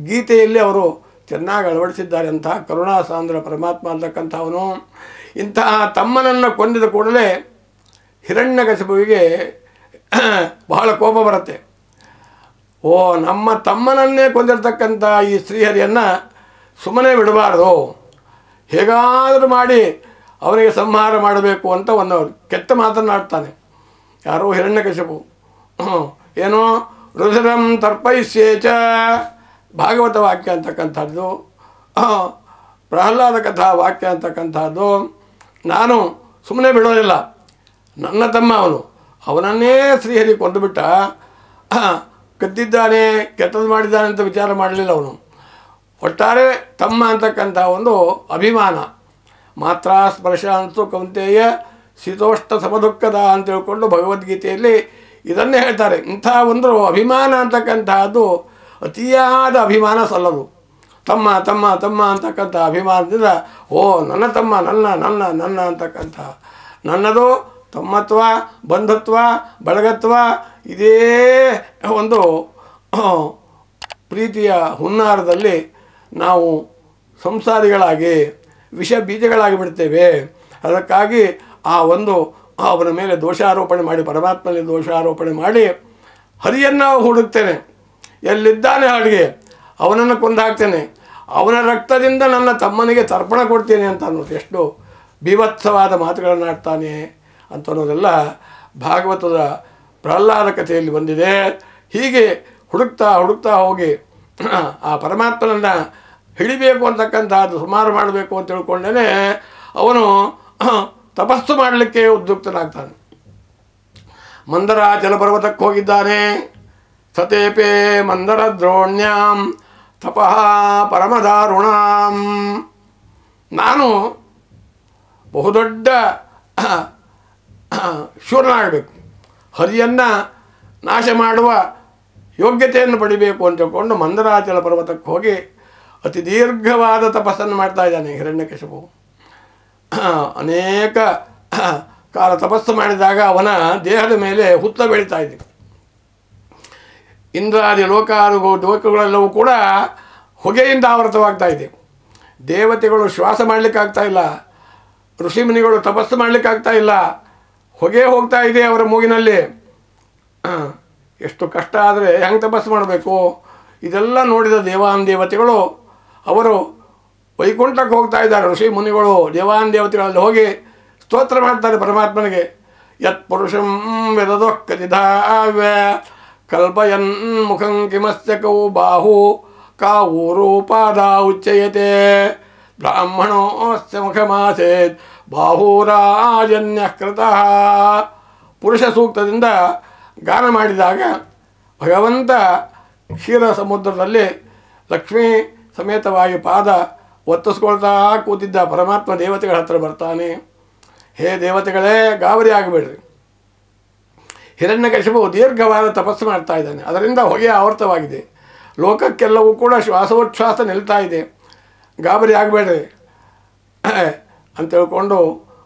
A: ಗೀತೆಯಲ್ಲಿ ಅವರು ಚೆನ್ನಾಗಿ ಅಳವಡಿಸಿದ್ದಾರೆ. ಅಂತ ಕರುಣಾಸಾಂದ್ರ ಪರಮಾತ್ಮ ಅಂತಕ್ಕಂಥವನು. ಇಂತಹ ತಮ್ಮನನ್ನು ಕೊಂದಿದ ಕೂಡಲೇ ಹಿರಣ್ಯಕಶಿಪುವಿಗೆ ಬಹಳ ಕೋಪ ಬರುತ್ತೆ. ನಮ್ಮ ತಮ್ಮನನ್ನೇ ಕೊಂದಿರ್ತಕ್ಕಂಥ ಈ ಶ್ರೀಹರಿಯನ್ನು ಸುಮ್ಮನೆ ಬಿಡಬಾರ್ದು, ಹೇಗಾದರೂ ಮಾಡಿ ಅವನಿಗೆ ಸಂಹಾರ ಮಾಡಬೇಕು ಅಂತ ಒಂದು ಕೆಟ್ಟ ಮಾತನ್ನಾಡ್ತಾನೆ. ಯಾರೋ ಹಿರಣ್ಯಕಶಿಪು. ಏನೋ ರುಧಿರಂ ತರ್ಪಯಿಸ್ಯೇಚ ಭಾಗವತ ವಾಕ್ಯ ಅಂತಕ್ಕಂಥದ್ದು, ಪ್ರಹ್ಲಾದ ಕಥಾ ವಾಕ್ಯ ಅಂತಕ್ಕಂಥದ್ದು. ನಾನು ಸುಮ್ಮನೆ ಬಿಡೋದಿಲ್ಲ, ನನ್ನ ತಮ್ಮ ಅವನನ್ನೇ ಶ್ರೀಹರಿ ಕೊಂದುಬಿಟ್ಟ. ಕದ್ದಿದ್ದಾನೆ, ಕೆಟ್ಟದ್ದು ಮಾಡಿದ್ದಾನೆ ಅಂತ ವಿಚಾರ ಮಾಡಲಿಲ್ಲ ಅವನು. ಒಟ್ಟಾರೆ ತಮ್ಮ ಅಂತಕ್ಕಂಥ ಒಂದು ಅಭಿಮಾನ. ಮಾತ್ರ ಸ್ಪರ್ಶ ಅಂತೂ ಕೌಂತೆಯ ಶೀತೋಷ್ಣ ಸಮದುಃಖದ ಅಂತ ತಿಳ್ಕೊಂಡು ಭಗವದ್ಗೀತೆಯಲ್ಲಿ ಇದನ್ನೇ ಹೇಳ್ತಾರೆ. ಇಂಥ ಒಂದು ಅಭಿಮಾನ ಅಂತಕ್ಕಂಥದ್ದು ಅತಿಯಾದ ಅಭಿಮಾನ ಸಲ್ಲದು. ತಮ್ಮ ತಮ್ಮ ತಮ್ಮ ಅಂತಕ್ಕಂಥ ಅಭಿಮಾನದಿಂದ ನನ್ನ ತಮ್ಮ ನನ್ನ ನನ್ನ ನನ್ನ ಅಂತಕ್ಕಂಥ ನನ್ನದು ತಮ್ಮತ್ವ, ಬಂಧುತ್ವ, ಬಳಗತ್ವ ಇದೇ ಒಂದು ಪ್ರೀತಿಯ ಹುನ್ನಾರದಲ್ಲಿ ನಾವು ಸಂಸಾರಿಗಳಾಗಿ ವಿಷ ಬೀಜಗಳಾಗಿ ಬಿಡ್ತೇವೆ. ಅದಕ್ಕಾಗಿ ಅವನ ಮೇಲೆ ದೋಷಾರೋಪಣೆ ಮಾಡಿ, ಪರಮಾತ್ಮನಲ್ಲಿ ದೋಷಾರೋಪಣೆ ಮಾಡಿ ಹರಿಯನ್ನು ಹುಡುಕ್ತೇನೆ. ಎಲ್ಲಿದ್ದಾನೆ ಅಡಿಗೆ ಅವನನ್ನು ಕೊಂದಾಕ್ತೇನೆ, ಅವನ ರಕ್ತದಿಂದ ನನ್ನ ತಮ್ಮನಿಗೆ ತರ್ಪಣ ಕೊಡ್ತೇನೆ ಅಂತ ಅನ್ನೋದು ಎಷ್ಟು ಬೀಭತ್ಸವಾದ ಮಾತುಗಳನ್ನು ಆಡ್ತಾನೆ ಅಂತ ಅನ್ನೋದೆಲ್ಲ ಭಾಗವತದ ಪ್ರಹ್ಲಾದ ಕಥೆಯಲ್ಲಿ ಬಂದಿದೆ. ಹೀಗೆ ಹುಡುಕ್ತಾ ಹುಡುಕ್ತಾ ಹೋಗಿ ಆ ಪರಮಾತ್ಮನನ್ನು ಹಿಡಿಬೇಕು ಅಂತಕ್ಕಂಥದ್ದು ಸುಮಾರು ಮಾಡಬೇಕು ಅಂತ ತಿಳ್ಕೊಂಡೇ ಅವನು ತಪಸ್ಸು ಮಾಡಲಿಕ್ಕೆ ಉದ್ಯುಕ್ತನಾಗ್ತಾನೆ. ಮಂದರಾಚಲ ಪರ್ವತಕ್ಕೆ ಹೋಗಿದ್ದಾನೆ. ಸತೇಪೇ ಮಂದರ ದ್ರೋಣ್ಯಾಂ ತಪಃ ಪರಮದಾರುಣಾಂ. ನಾನು ಬಹುದೊಡ್ಡ ಶೂರನಾಗಬೇಕು, ಹರಿಯನ್ನು ನಾಶ ಮಾಡುವ ಯೋಗ್ಯತೆಯನ್ನು ಪಡಿಬೇಕು ಅಂತ ತಿಳ್ಕೊಂಡು ಮಂದರಾಚಲ ಪರ್ವತಕ್ಕೆ ಹೋಗಿ ಅತಿ ದೀರ್ಘವಾದ ತಪಸ್ಸನ್ನು ಮಾಡ್ತಾ ಇದ್ದಾನೆ ಹಿರಣ್ಯಕಶಿಪು. ಅನೇಕ ಕಾಲ ತಪಸ್ಸು ಮಾಡಿದಾಗ ಅವನ ದೇಹದ ಮೇಲೆ ಹುತ್ತ ಬೆಳೀತಾ ಇದೆ. ಇಂದ್ರಾದಿ ಲೋಕಗಳೆಲ್ಲವೂ ಕೂಡ ಹೊಗೆಯಿಂದ ಆವೃತವಾಗ್ತಾ ಇದೆ. ದೇವತೆಗಳು ಶ್ವಾಸ ಮಾಡಲಿಕ್ಕಾಗ್ತಾ ಇಲ್ಲ, ಋಷಿಮುನಿಗಳು ತಪಸ್ಸು ಮಾಡಲಿಕ್ಕಾಗ್ತಾ ಇಲ್ಲ, ಹೊಗೆ ಹೋಗ್ತಾ ಇದೆ ಅವರ ಮೂಗಿನಲ್ಲಿ. ಎಷ್ಟು ಕಷ್ಟ ಆದರೆ ಹೆಂಗೆ ತಪಸ್ಸು ಮಾಡಬೇಕು? ಇದೆಲ್ಲ ನೋಡಿದ ದೇವಾನುದೇವತೆಗಳು ಅವರು ವೈಕುಂಠಕ್ಕೆ ಹೋಗ್ತಾ ಇದ್ದಾರೆ. ಋಷಿ ಮುನಿಗಳು ದೇವಾನುದೇವತೆಗಳಲ್ಲಿ ಹೋಗಿ ಸ್ತೋತ್ರ ಮಾಡ್ತಾರೆ ಪರಮಾತ್ಮನಿಗೆ. ಯತ್ ಪುರುಷಂ ವೇದದೋ ಕತಿಧಾವ್ಯ ಕಲ್ಪಯನ್ ಮುಖಂ ಕಿಮಸ್ಯ ಕೌ ಬಾಹು ಕಾವೂರು ಪಾದ ಉಚ್ಯಯತೆ ಬ್ರಾಹ್ಮಣೋಸ್ಯ ಮುಖಮಾಸೇತ್ ಬಾಹುರಾಜನ್ಯ ಕೃತಃ. ಪುರುಷ ಸೂಕ್ತದಿಂದ ಗಾನ ಮಾಡಿದಾಗ ಭಗವಂತ ಕ್ಷೀರ ಸಮುದ್ರದಲ್ಲಿ ಲಕ್ಷ್ಮೀ ಸಮೇತವಾಗಿ ಪಾದ ಒತ್ತಿಸ್ಕೊಳ್ತಾ ಕೂತಿದ್ದ ಪರಮಾತ್ಮ ದೇವತೆಗಳ ಹತ್ರ ಬರ್ತಾನೆ. ಹೇ ದೇವತೆಗಳೇ, ಗಾಬರಿ ಆಗಬೇಡ್ರಿ, ಹಿರಣ್ಯಕಶಿಪು ದೀರ್ಘವಾದ ತಪಸ್ಸು ಮಾಡ್ತಾ ಇದ್ದಾನೆ, ಅದರಿಂದ ಹೊಗೆ ಆವೃತವಾಗಿದೆ, ಲೋಕಕ್ಕೆಲ್ಲವೂ ಕೂಡ ಶ್ವಾಸೋಚ್ಛ್ವಾಸ ನಿಲ್ತಾ ಇದೆ, ಗಾಬರಿ ಆಗಬೇಡ್ರಿ ಅಂತ ಹೇಳ್ಕೊಂಡು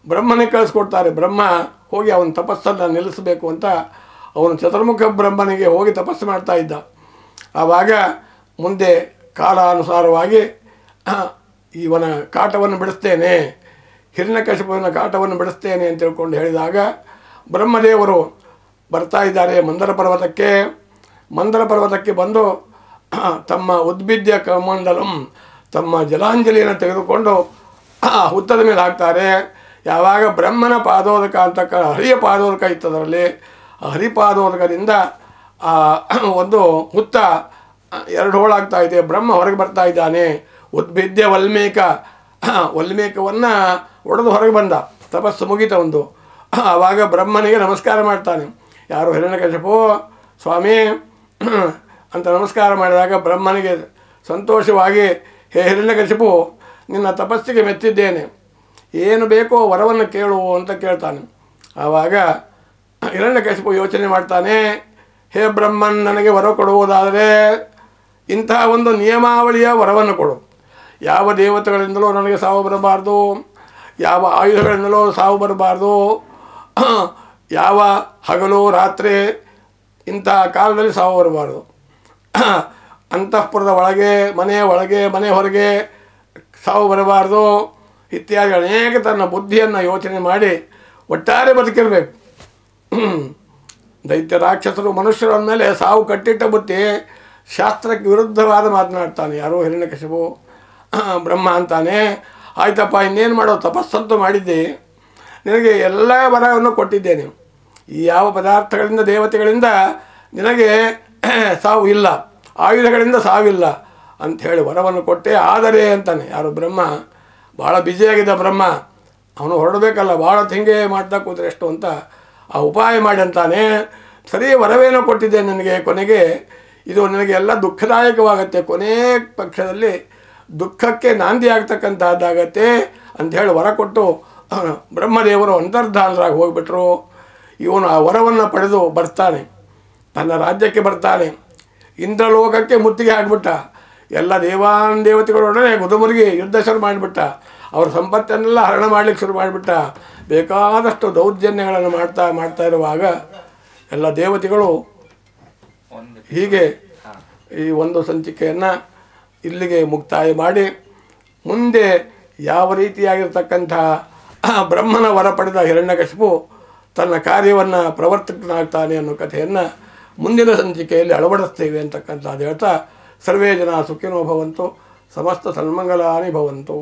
A: ಬ್ರಹ್ಮನಿಗೆ ಕಳಿಸ್ಕೊಡ್ತಾರೆ. ಬ್ರಹ್ಮ ಹೋಗಿ ಅವನ ತಪಸ್ಸನ್ನು ನಿಲ್ಲಿಸಬೇಕು ಅಂತ ಅವನು ಚತುರ್ಮುಖ ಬ್ರಹ್ಮನಿಗೆ ಹೋಗಿ ತಪಸ್ಸು ಮಾಡ್ತಾ ಇದ್ದ. ಆವಾಗ ಮುಂದೆ ಕಾಲಾನುಸಾರವಾಗಿ ಇವನ ಕಾಟವನ್ನು ಬಿಡಿಸ್ತೇನೆ, ಹಿರಣ್ಯಕಶಿಪುವಿನ ಕಾಟವನ್ನು ಬಿಡಿಸ್ತೇನೆ ಅಂತ ತಿಳ್ಕೊಂಡು ಹೇಳಿದಾಗ ಬ್ರಹ್ಮದೇವರು ಬರ್ತಾ ಇದ್ದಾರೆ ಮಂದರ ಪರ್ವತಕ್ಕೆ. ಮಂದರ ಪರ್ವತಕ್ಕೆ ಬಂದು ತಮ್ಮ ಉದ್ಭಿದ್ಯ ಕಮಂಡಲಂ, ತಮ್ಮ ಜಲಾಂಜಲಿಯನ್ನು ತೆಗೆದುಕೊಂಡು ಹುತ್ತದ ಮೇಲೆ ಹಾಕ್ತಾರೆ. ಯಾವಾಗ ಬ್ರಹ್ಮನ ಪಾದೋದಕ ಅಂತಕ್ಕ ಹರಿಯ ಪಾದೋದಕ ಇತ್ತದರಲ್ಲಿ, ಆ ಹರಿಪಾದೋದಕದಿಂದ ಒಂದು ಹುತ್ತ ಎರಡು ಹೋಳಾಗ್ತಾ ಇದೆ. ಬ್ರಹ್ಮ ಹೊರಗೆ ಬರ್ತಾ ಇದ್ದಾನೆ. ಉದ್ಭಿದ್ಯ ವಲ್ಮೀಕವನ್ನು ಒಡೆದು ಹೊರಗೆ ಬಂದ. ತಪಸ್ಸು ಮುಗಿತ ಒಂದು. ಆವಾಗ ಬ್ರಹ್ಮನಿಗೆ ನಮಸ್ಕಾರ ಮಾಡ್ತಾನೆ. ಯಾರು? ಹಿರಣ್ಯಕಶಿಪು ಸ್ವಾಮಿ ಅಂತ ನಮಸ್ಕಾರ ಮಾಡಿದಾಗ ಬ್ರಹ್ಮನಿಗೆ ಸಂತೋಷವಾಗಿ, ಹೇ ಹಿರಣ್ಯಕಶಿಪು, ನಿನ್ನ ತಪಸ್ಸಿಗೆ ಮೆಚ್ಚಿದ್ದೇನೆ, ಏನು ಬೇಕೋ ವರವನ್ನು ಕೇಳು ಅಂತ ಕೇಳ್ತಾನೆ. ಆವಾಗ ಹಿರಣ್ಯಕಶಿಪು ಯೋಚನೆ ಮಾಡ್ತಾನೆ, ಹೇ ಬ್ರಹ್ಮನ್, ನನಗೆ ವರ ಕೊಡುವುದಾದರೆ ಇಂತಹ ಒಂದು ನಿಯಮಾವಳಿಯ ವರವನ್ನು ಕೊಡು. ಯಾವ ದೇವತೆಗಳಿಂದಲೂ ನನಗೆ ಸಾವು ಬರಬಾರ್ದು, ಯಾವ ಆಯುಧಗಳಿಂದಲೂ ಸಾವು ಬರಬಾರ್ದು, ಯಾವ ಹಗಲು ರಾತ್ರಿ ಇಂಥ ಕಾಲದಲ್ಲಿ ಸಾವು ಬರಬಾರ್ದು, ಅಂತಃಪುರದ ಒಳಗೆ ಮನೆ ಹೊರಗೆ ಸಾವು ಬರಬಾರ್ದು ಇತ್ಯಾದಿ ಅನೇಕ ತನ್ನ ಬುದ್ಧಿಯನ್ನು ಯೋಚನೆ ಮಾಡಿ ಒಟ್ಟಾರೆ ಬದುಕಿರಬೇಕು. ದೈತ್ಯ ರಾಕ್ಷಸರು ಮನುಷ್ಯರ ಮೇಲೆ ಸಾವು ಕಟ್ಟಿಟ್ಟ ಬುದ್ಧಿ ಶಾಸ್ತ್ರಕ್ಕೆ ವಿರುದ್ಧವಾದ ಮಾತನಾಡ್ತಾನೆ. ಯಾರೋ ಹಿರಣ್ಯಕಶಿಪು. ಬ್ರಹ್ಮ ಅಂತಾನೆ, ಆಯ್ತಪ್ಪ ಇನ್ನೇನು ಮಾಡೋ, ತಪಸ್ಸಂತೂ ಮಾಡಿದ್ದೆ, ನಿನಗೆ ಎಲ್ಲ ವರವನ್ನು ಕೊಟ್ಟಿದ್ದೇನೆ, ಈ ಯಾವ ಪದಾರ್ಥಗಳಿಂದ ದೇವತೆಗಳಿಂದ ನಿನಗೆ ಸಾವು ಇಲ್ಲ, ಆಯುಧಗಳಿಂದ ಸಾವಿಲ್ಲ ಅಂಥೇಳಿ ವರವನ್ನು ಕೊಟ್ಟೆ. ಆದರೆ ಅಂತಾನೆ ಯಾರು? ಬ್ರಹ್ಮ. ಭಾಳ ಬ್ಯುಸಿಯಾಗಿದ್ದ ಬ್ರಹ್ಮ, ಅವನು ಹೊರಡಬೇಕಲ್ಲ, ಭಾಳ ಹಿಂಗೆ ಮಾಡ್ತಾ ಕೂತ್ರೆ ಎಷ್ಟು ಅಂತ ಆ ಉಪಾಯ ಮಾಡಿ ಅಂತಾನೆ. ಸರಿ, ವರವೇನೋ ಕೊಟ್ಟಿದ್ದೆ ನನಗೆ, ಕೊನೆಗೆ ಇದು ನನಗೆ ಎಲ್ಲ ದುಃಖದಾಯಕವಾಗತ್ತೆ, ಕೊನೆ ಪಕ್ಷದಲ್ಲಿ ದುಃಖಕ್ಕೆ ನಾಂದಿ ಆಗ್ತಕ್ಕಂಥದ್ದಾಗತ್ತೆ ಅಂಥೇಳಿ ವರ ಕೊಟ್ಟು ಬ್ರಹ್ಮದೇವರು ಅಂತರ್ಧಾನರಾಗಿ ಹೋಗಿಬಿಟ್ರು. ಇವನು ಆ ವರವನ್ನು ಪಡೆದು ಬರ್ತಾನೆ, ತನ್ನ ರಾಜ್ಯಕ್ಕೆ ಬರ್ತಾನೆ. ಇಂದ್ರಲೋಕಕ್ಕೆ ಮುತ್ತಿಗೆ ಹಾಕಿಬಿಟ್ಟ. ಎಲ್ಲ ದೇವಾನುದೇವತೆಗಳೊಡನೆ ಗುದಮುರುಗಿ ಯುದ್ಧ ಶುರು ಮಾಡಿಬಿಟ್ಟ. ಅವರ ಸಂಪತ್ತನ್ನೆಲ್ಲ ಹರಣ ಮಾಡಲಿಕ್ಕೆ ಶುರು ಮಾಡಿಬಿಟ್ಟ. ಬೇಕಾದಷ್ಟು ದೌರ್ಜನ್ಯಗಳನ್ನು ಮಾಡ್ತಾ ಇರುವಾಗ ಎಲ್ಲ ದೇವತೆಗಳು ಹೀಗೆ ಈ ಒಂದು ಸಂಚಿಕೆಯನ್ನು ಇಲ್ಲಿಗೆ ಮುಕ್ತಾಯ ಮಾಡಿ, ಮುಂದೆ ಯಾವ ರೀತಿಯಾಗಿರ್ತಕ್ಕಂಥ ಬ್ರಹ್ಮನ ವರ ಪಡೆದ ಹಿರಣ್ಯಕಶಿಪು ತನ್ನ ಕಾರ್ಯವನ್ನು ಪ್ರವರ್ತಕನಾಗ್ತಾನೆ ಅನ್ನೋ ಕಥೆಯನ್ನು ಮುಂದಿನ ಸಂಚಿಕೆಯಲ್ಲಿ ಅಳವಡಿಸ್ತೇವೆ ಅಂತಕ್ಕಂಥದ್ದು ಹೇಳ್ತಾ, ಸರ್ವೇ ಜನ ಸುಖಿನೋ ಭವಂತು, ಸಮಸ್ತ ಸನ್ಮಂಗಲಾನಿ ಭವಂತು.